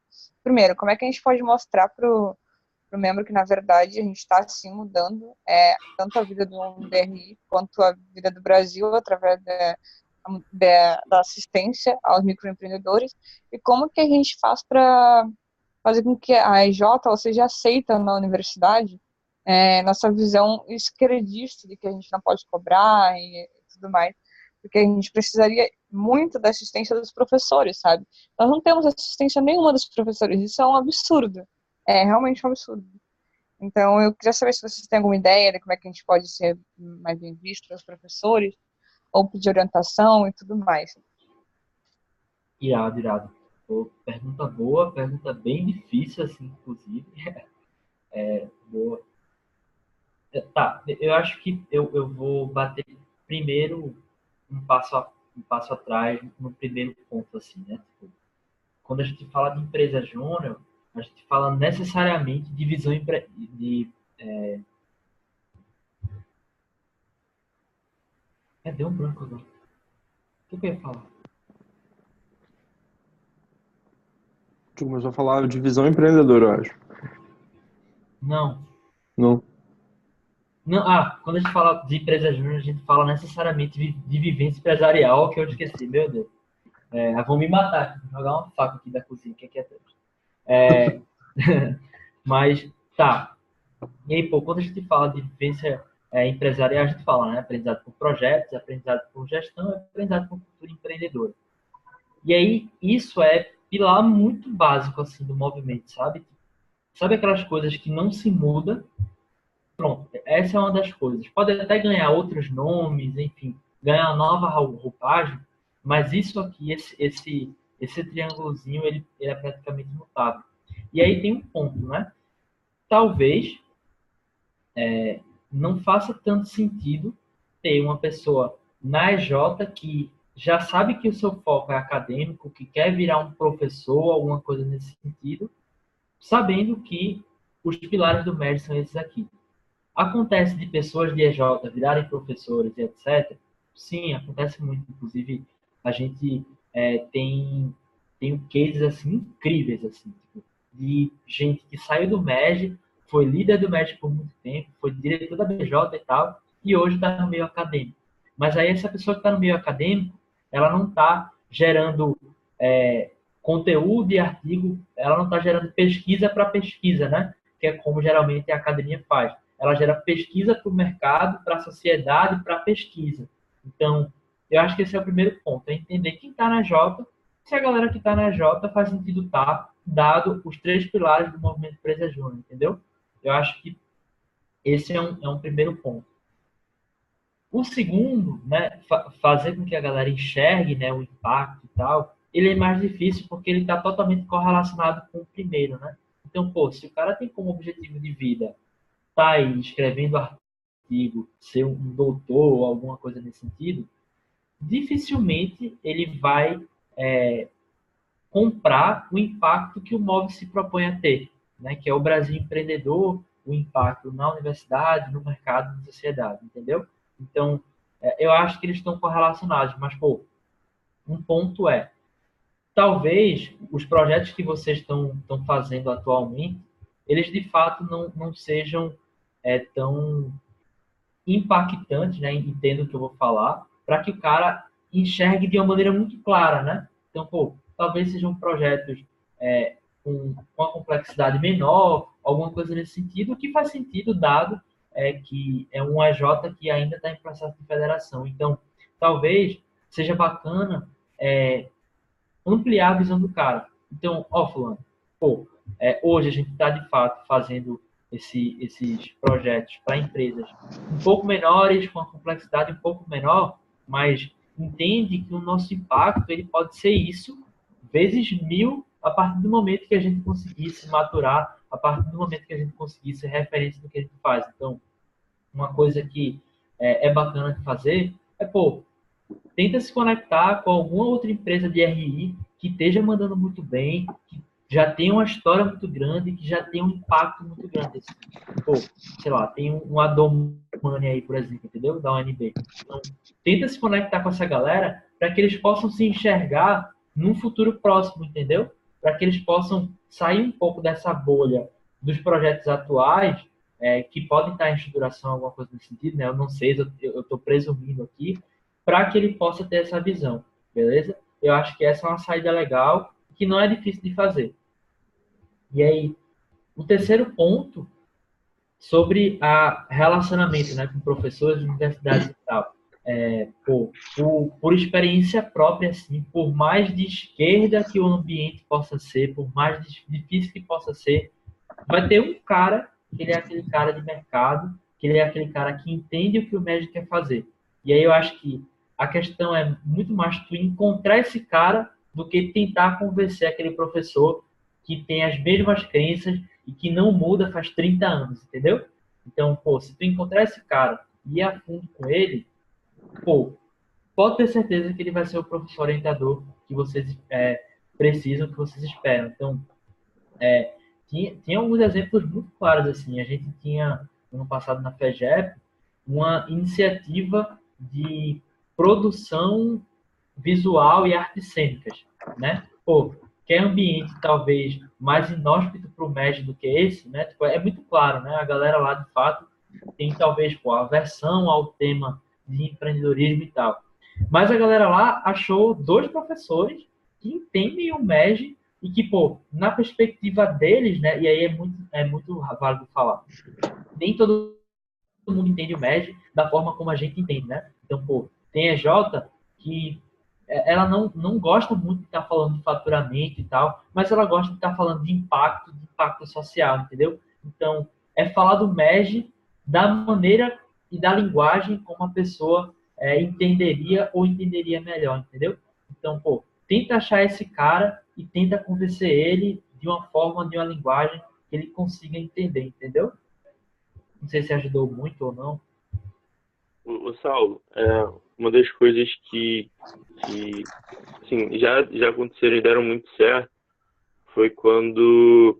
Primeiro, como é que a gente pode mostrar para o membro que, na verdade, a gente está, sim, mudando tanto a vida do DRI quanto a vida do Brasil através da assistência aos microempreendedores, e como que a gente faz para fazer com que a EJ seja aceita na universidade, nossa visão esquerdista de que a gente não pode cobrar e tudo mais, porque a gente precisaria muito da assistência dos professores, sabe? Nós não temos assistência nenhuma dos professores, isso é um absurdo, é realmente um absurdo. Então, eu queria saber se vocês têm alguma ideia de como é que a gente pode ser mais bem visto pelos professores, ou pedir orientação e tudo mais. Irado. Pergunta boa, pergunta bem difícil, assim, inclusive. Boa. Tá, eu acho que eu vou bater primeiro um passo atrás no primeiro ponto, assim, né? Tipo, quando a gente fala de empresa júnior, a gente fala necessariamente de visão deu um branco agora. O que eu ia falar? Tu começou a falar de visão empreendedora, eu acho. Não. Não. Quando a gente fala de empresa júnior, a gente fala necessariamente de vivência empresarial, que eu esqueci, meu Deus. Vão me matar, vou jogar uma faca aqui da cozinha, que aqui é atrás. Mas, tá. E aí, quando a gente fala de vivência empresarial, a gente fala, né? Aprendizado por projetos, aprendizado por gestão, aprendizado por cultura empreendedora. E aí, isso é pilar muito básico, assim, do movimento, sabe? Sabe aquelas coisas que não se muda? Pronto, essa é uma das coisas. Pode até ganhar outros nomes, enfim, ganha uma nova roupagem, mas isso aqui, esse triângulozinho, ele é praticamente imutável. E aí tem um ponto, né? Talvez não faça tanto sentido ter uma pessoa na EJ que já sabe que o seu foco é acadêmico, que quer virar um professor, alguma coisa nesse sentido, sabendo que os pilares do MED são esses aqui. Acontece de pessoas de EJ virarem professores e etc. Sim, acontece muito. Inclusive, a gente tem cases assim, incríveis, assim, tipo, de gente que saiu do MED, foi líder do MED por muito tempo, foi diretor da BJ e tal, e hoje está no meio acadêmico. Mas aí essa pessoa que está no meio acadêmico, ela não está gerando conteúdo e artigo, ela não está gerando pesquisa para pesquisa, né? Que é como geralmente a academia faz. Ela gera pesquisa para o mercado, para a sociedade, para a pesquisa. Então, eu acho que esse é o primeiro ponto, é entender quem está na J, se a galera que está na J faz sentido estar, dado os 3 pilares do movimento Empresa Júnior, entendeu? Eu acho que esse é um primeiro ponto. O segundo, né, fazer com que a galera enxergue, né, o impacto e tal, ele é mais difícil porque ele está totalmente correlacionado com o primeiro, né? Então, pô, se o cara tem como objetivo de vida tá aí escrevendo artigo, ser um doutor ou alguma coisa nesse sentido, dificilmente ele vai comprar o impacto que o MOVE se propõe a ter, né? Que é o Brasil empreendedor, o impacto na universidade, no mercado, na sociedade, entendeu? Então, eu acho que eles estão correlacionados, mas, pô, um ponto talvez os projetos que vocês estão fazendo atualmente, eles de fato não sejam tão impactantes, né? Entendo o que eu vou falar, para que o cara enxergue de uma maneira muito clara, né? Então, pô, talvez sejam projetos com uma complexidade menor, alguma coisa nesse sentido, que faz sentido dado que é um EJ que ainda está em processo de federação. Então, talvez seja bacana ampliar a visão do cara. Então, fulano, pô, hoje a gente está, de fato, fazendo esses projetos para empresas um pouco menores, com a complexidade um pouco menor, mas entende que o nosso impacto ele pode ser isso, vezes 1000, a partir do momento que a gente conseguisse maturar, a partir do momento que a gente conseguisse referência do que a gente faz. Então, uma coisa que é bacana de fazer pô, tenta se conectar com alguma outra empresa de RI que esteja mandando muito bem, que já tem uma história muito grande, que já tem um impacto muito grande. Assim. Pô, sei lá, tem um Adomani aí, por exemplo, entendeu? Da UNB. Então, tenta se conectar com essa galera para que eles possam se enxergar num futuro próximo, entendeu? Para que eles possam sair um pouco dessa bolha dos projetos atuais, que podem estar em estruturação, alguma coisa nesse sentido, né? Eu não sei, eu estou presumindo aqui, para que ele possa ter essa visão, beleza? Eu acho que essa é uma saída legal, que não é difícil de fazer. E aí, o terceiro ponto, sobre a relacionamento, né, com professores, universidades e tal. Por experiência própria, assim, por mais de esquerda que o ambiente possa ser, por mais difícil que possa ser, vai ter um cara, que ele é aquele cara de mercado, que ele é aquele cara que entende o que o médico quer fazer. E aí eu acho que a questão é muito mais tu encontrar esse cara do que tentar convencer aquele professor que tem as mesmas crenças e que não muda faz 30 anos, entendeu? Então, pô, se tu encontrar esse cara e ir a fundo com ele, pô, pode ter certeza que ele vai ser o professor orientador que vocês precisam, que vocês esperam. Então, tinha alguns exemplos muito claros, assim. A gente tinha, ano passado, na FEGEP, uma iniciativa de produção visual e artes cênicas, né? Pô, quer ambiente talvez mais inóspito para o MED do que esse, né? Tipo, é muito claro, né? A galera lá, de fato, tem talvez aversão ao tema de empreendedorismo e tal. Mas a galera lá achou 2 professores que entendem o MED e que, pô, na perspectiva deles, né? E aí é muito válido falar. Nem todo mundo entende o MED da forma como a gente entende, né? Então, pô, tem a EJ que ela não gosta muito de estar falando de faturamento e tal, mas ela gosta de estar falando de impacto social, entendeu? Então, falar do MED da maneira e da linguagem como a pessoa entenderia ou entenderia melhor, entendeu? Então, pô, tenta achar esse cara e tenta convencer ele de uma forma, de uma linguagem que ele consiga entender, entendeu? Não sei se ajudou muito ou não. O Saulo, uma das coisas que assim, já aconteceram e deram muito certo foi quando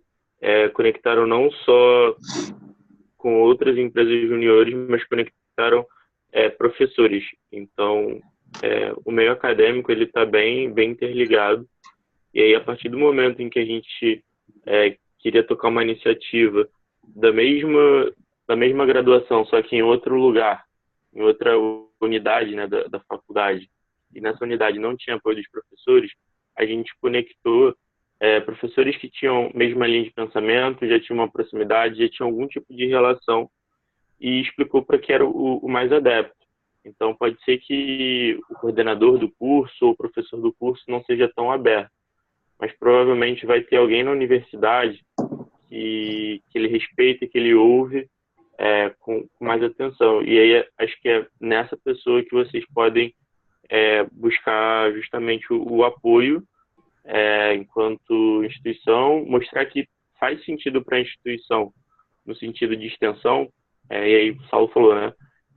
conectaram não só com outras empresas juniores, mas conectaram professores. Então, o meio acadêmico ele está bem interligado. E aí, a partir do momento em que a gente queria tocar uma iniciativa da mesma graduação, só que em outro lugar, em outra unidade, né, da faculdade, e nessa unidade não tinha apoio dos professores, a gente conectou professores que tinham a mesma linha de pensamento, já tinham uma proximidade, já tinham algum tipo de relação, e explicou para que era o mais adepto. Então, pode ser que o coordenador do curso ou o professor do curso não seja tão aberto, mas provavelmente vai ter alguém na universidade que ele respeita, que ele ouve com mais atenção. E aí, acho que é nessa pessoa que vocês podem buscar justamente o apoio enquanto instituição, mostrar que faz sentido para a instituição, no sentido de extensão. E aí o Saulo falou, né?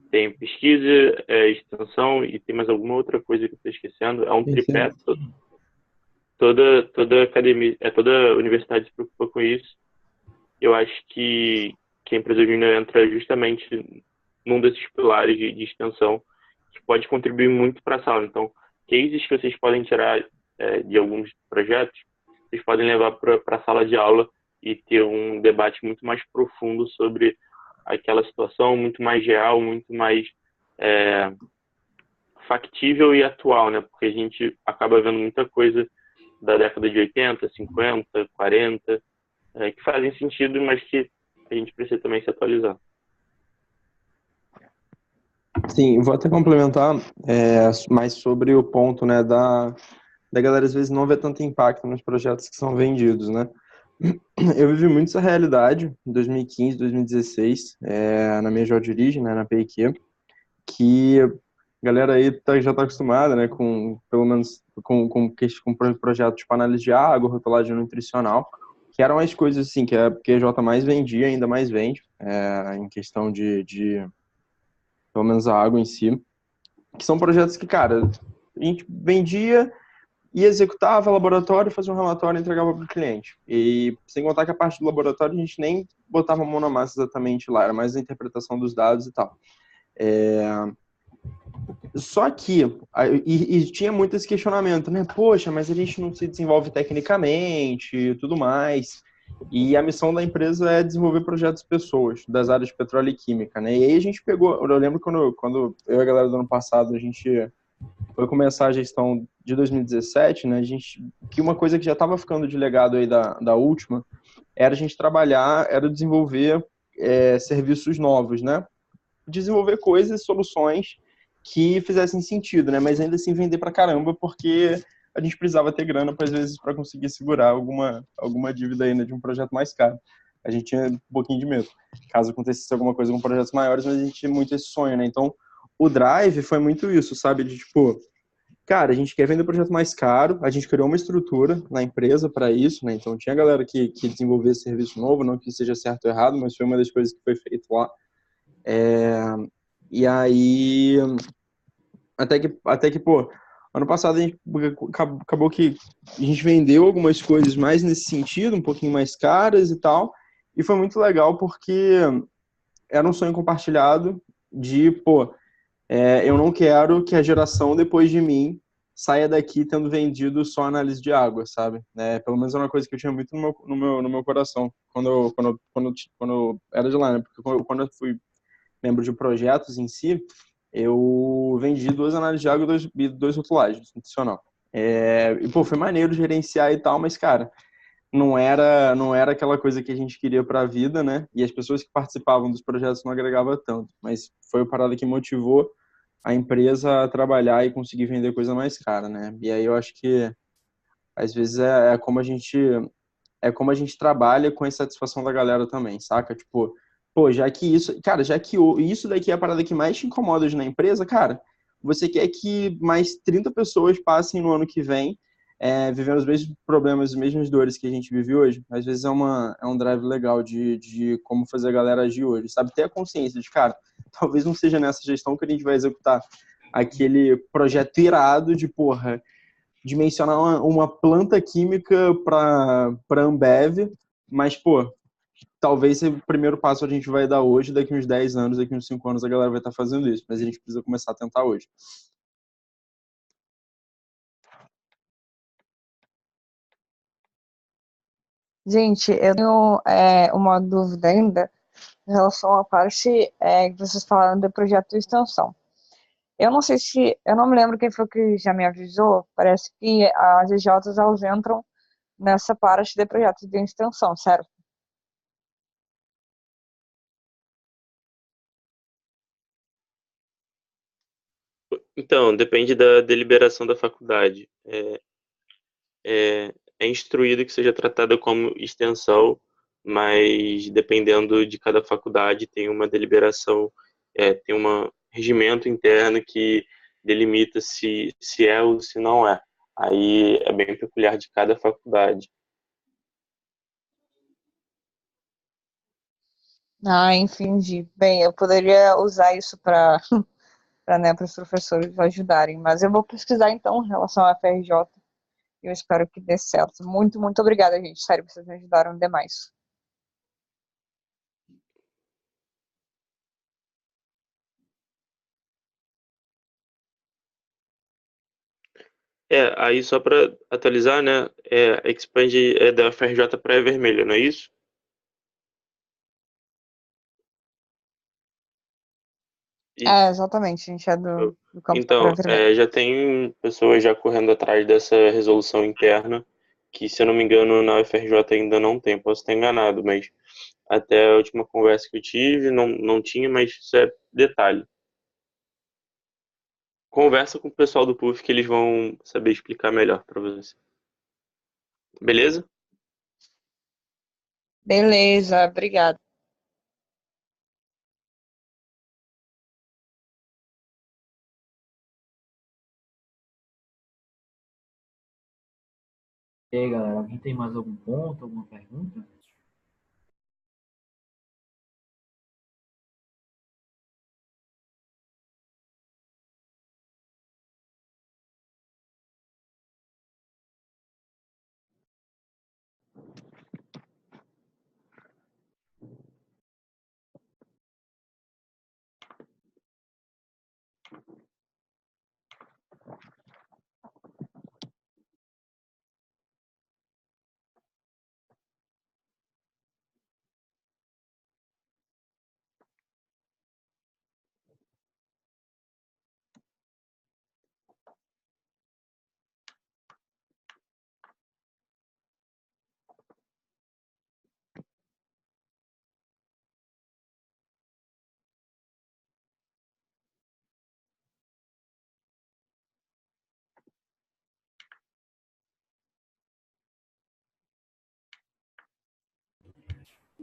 Tem pesquisa, extensão e tem mais alguma outra coisa que eu estou esquecendo. É um tripé. Toda academia, toda universidade se preocupa com isso. Eu acho que a empresa júnior entra justamente num desses pilares de extensão que pode contribuir muito para a sala. Então, cases que vocês podem tirar de alguns projetos, vocês podem levar para a sala de aula e ter um debate muito mais profundo sobre aquela situação, muito mais real, muito mais factível e atual, né? Porque a gente acaba vendo muita coisa da década de 80, 50, 40, que fazem sentido, mas que a gente precisa também se atualizar. Sim, vou até complementar mais sobre o ponto, né, da galera às vezes não ver tanto impacto nos projetos que são vendidos, né? Eu vivi muito essa realidade em 2015, 2016, na minha de origem, né, na PIQ, que a galera aí já tá acostumada, né, pelo menos com projetos tipo análise de água, rotulagem nutricional, que eram as coisas assim que a QJ mais vendia, ainda mais vende, em questão de pelo menos a água em si, que são projetos que, cara, a gente vendia e executava laboratório, fazia um relatório e entregava para o cliente. E sem contar que a parte do laboratório a gente nem botava a mão na massa exatamente lá, era mais a interpretação dos dados e tal. Só que, e tinha muito esse questionamento, né? Poxa, mas a gente não se desenvolve tecnicamente e tudo mais. E a missão da empresa é desenvolver projetos de pessoas das áreas de petróleo e química, né? E aí a gente pegou, eu lembro quando eu e a galera do ano passado, a gente foi começar a gestão de 2017, né? Que uma coisa que já estava ficando de legado aí da última era a gente era desenvolver serviços novos, né? Desenvolver coisas, soluções que fizessem sentido, né? Mas ainda assim vender pra caramba, porque a gente precisava ter grana, às vezes, para conseguir segurar alguma dívida ainda de um projeto mais caro. A gente tinha um pouquinho de medo, caso acontecesse alguma coisa com projetos maiores, mas a gente tinha muito esse sonho, né? Então, o drive foi muito isso, sabe? De tipo, cara, a gente quer vender um projeto mais caro, a gente criou uma estrutura na empresa para isso, né? Então, tinha galera que desenvolvia esse serviço novo, não que seja certo ou errado, mas foi uma das coisas que foi feito lá. E aí, até que, pô, ano passado acabou que a gente vendeu algumas coisas mais nesse sentido, um pouquinho mais caras e tal, e foi muito legal porque era um sonho compartilhado de, pô, eu não quero que a geração depois de mim saia daqui tendo vendido só análise de água, sabe? Pelo menos é uma coisa que eu tinha muito no meu coração quando eu era de lá, né? Porque quando eu fui membro de projetos em si, eu vendi 2 análises de água e 2 rotulagens nutricional. E, pô, foi maneiro gerenciar e tal, mas, cara, não era aquela coisa que a gente queria para a vida, né? E as pessoas que participavam dos projetos não agregavam tanto. Mas foi a parada que motivou a empresa a trabalhar e conseguir vender coisa mais cara, né? E aí eu acho que, às vezes, é como a gente trabalha com a insatisfação da galera também, saca? Tipo, pô, já que isso daqui é a parada que mais te incomoda hoje na empresa, cara, você quer que mais 30 pessoas passem no ano que vem vivendo os mesmos problemas, as mesmas dores que a gente vive hoje. Às vezes é um drive legal de como fazer a galera agir hoje, sabe? Ter a consciência de, cara, talvez não seja nessa gestão que a gente vai executar aquele projeto irado de, porra, dimensionar uma planta química para Ambev, mas, pô, talvez o primeiro passo a gente vai dar hoje, daqui uns 10 anos, daqui uns 5 anos a galera vai estar fazendo isso, mas a gente precisa começar a tentar hoje. Gente, eu tenho uma dúvida ainda em relação à parte que vocês falaram do projeto de extensão. Eu não sei se, eu não me lembro quem foi que já me avisou, parece que as EJs elas entram nessa parte de projeto de extensão, certo? Então, depende da deliberação da faculdade. É instruído que seja tratada como extensão, mas dependendo de cada faculdade tem uma deliberação, tem um regimento interno que delimita se é ou se não é. Aí é bem peculiar de cada faculdade. Ah, entendi. Bem, eu poderia usar isso para né, para os professores ajudarem, mas eu vou pesquisar então em relação à FRJ e eu espero que dê certo. Muito, muito obrigada, gente. Sério, vocês me ajudaram demais. Aí só para atualizar, né? Expand é da FRJ Praia Vermelha, não é isso? Exatamente, a gente é do campo da Então, Praia Vermelha. já tem pessoas já correndo atrás dessa resolução interna, que se eu não me engano na UFRJ ainda não tem, posso estar enganado, mas até a última conversa que eu tive não tinha, mas isso é detalhe. Conversa com o pessoal do PUF que eles vão saber explicar melhor para você. Beleza? Beleza, obrigada. E aí, galera, alguém tem mais algum ponto, alguma pergunta?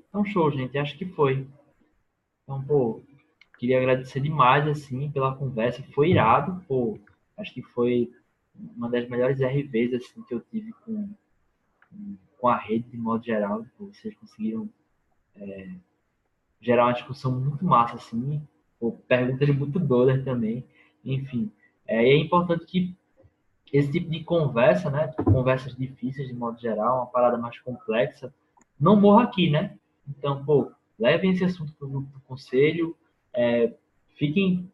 Então, show, gente. Acho que foi. Então, pô, queria agradecer demais, assim, pela conversa. Foi irado, pô. Acho que foi uma das melhores RVs, assim, que eu tive com a rede, de modo geral. Pô, vocês conseguiram gerar uma discussão muito massa, assim. Pô, perguntas muito doidas também. Enfim, é importante que esse tipo de conversa, né? Conversas difíceis, de modo geral, uma parada mais complexa, não morra aqui, né? Então, pô, levem esse assunto para o grupo do conselho, fiquem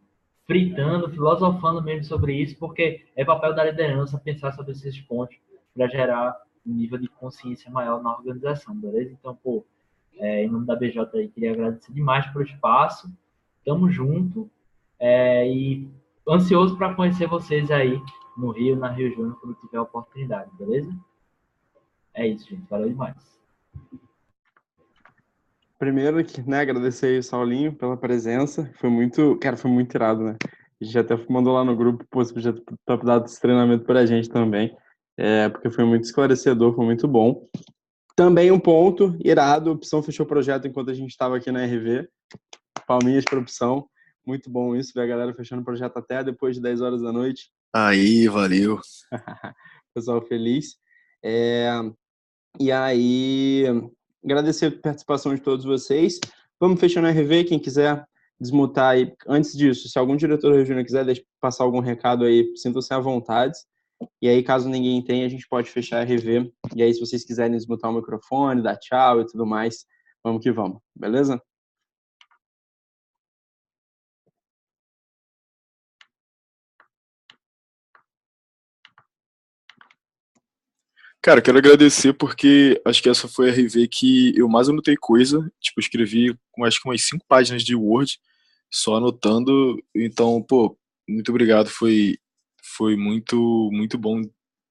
fritando, filosofando mesmo sobre isso, porque é papel da liderança pensar sobre esses pontos para gerar um nível de consciência maior na organização, beleza? Então, pô, em nome da BJ aí, queria agradecer demais pelo espaço, tamo junto, e ansioso para conhecer vocês aí no Rio, na Rio Júnior, quando tiver a oportunidade, beleza? É isso, gente. Valeu demais. Primeiro, né, agradecer aí o Saulinho pela presença. Foi muito irado, né? A gente até mandou lá no grupo, pô, você podia ter dado esse treinamento pra gente também. Porque foi muito esclarecedor, foi muito bom. Também um ponto irado, a opção fechou o projeto enquanto a gente estava aqui na RV. Palminhas para a opção. Muito bom isso, ver a galera fechando o projeto até depois de 10 horas da noite. Aí, valeu. Pessoal feliz. E aí, agradecer a participação de todos vocês. Vamos fechando a RV, quem quiser desmutar aí. Antes disso, se algum diretor da Júnior quiser passar algum recado aí, sintam-se à vontade. E aí, caso ninguém tenha, a gente pode fechar a RV. E aí, se vocês quiserem desmutar o microfone, dar tchau e tudo mais, vamos que vamos, beleza? Cara, quero agradecer porque acho que essa foi a RV que eu mais anotei coisa. Tipo, eu escrevi com acho que umas 5 páginas de Word, só anotando. Então, pô, muito obrigado. Foi muito bom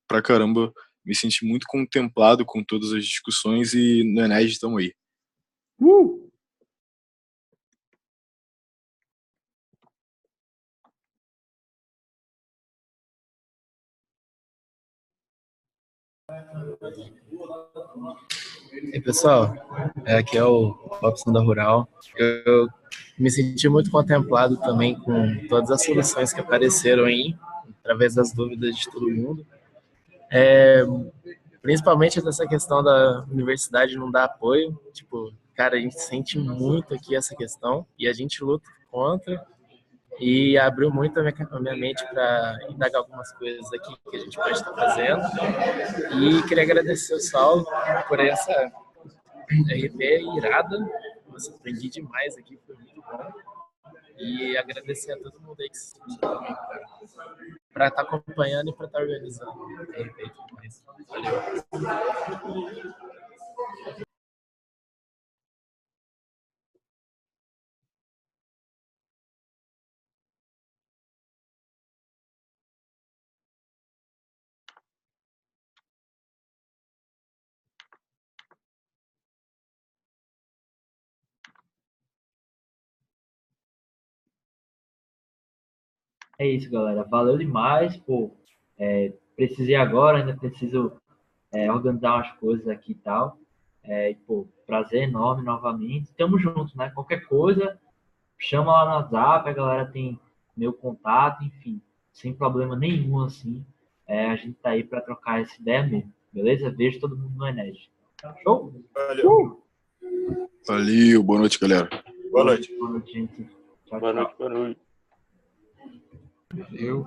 pra caramba. Me senti muito contemplado com todas as discussões e no Enes estamos aí. E pessoal, aqui é o Robson da Rural. Eu me senti muito contemplado também com todas as soluções que apareceram aí, através das dúvidas de todo mundo. Principalmente dessa questão da universidade não dar apoio. Tipo, cara, a gente sente muito aqui essa questão e a gente luta contra. E abriu muito a minha mente para indagar algumas coisas aqui que a gente pode estar fazendo. E queria agradecer o Saulo por essa RP irada. Nossa, aprendi demais aqui, foi muito bom. E agradecer a todo mundo aí que se escuta também para estar acompanhando e para estar organizando a RP e tudo mais. Valeu. É isso, galera. Valeu demais. Pô, precisei agora, ainda preciso organizar umas coisas aqui e tal. Pô, prazer enorme novamente. Tamo junto, né? Qualquer coisa, chama lá no WhatsApp, a galera tem meu contato, enfim, sem problema nenhum, assim. A gente tá aí para trocar essa ideia mesmo, beleza? Vejo todo mundo no Enes. Show? Valeu. Valeu, boa noite, galera. Boa noite. Boa noite, gente. Tchau, Boa tchau. noite, boa noite. Eu.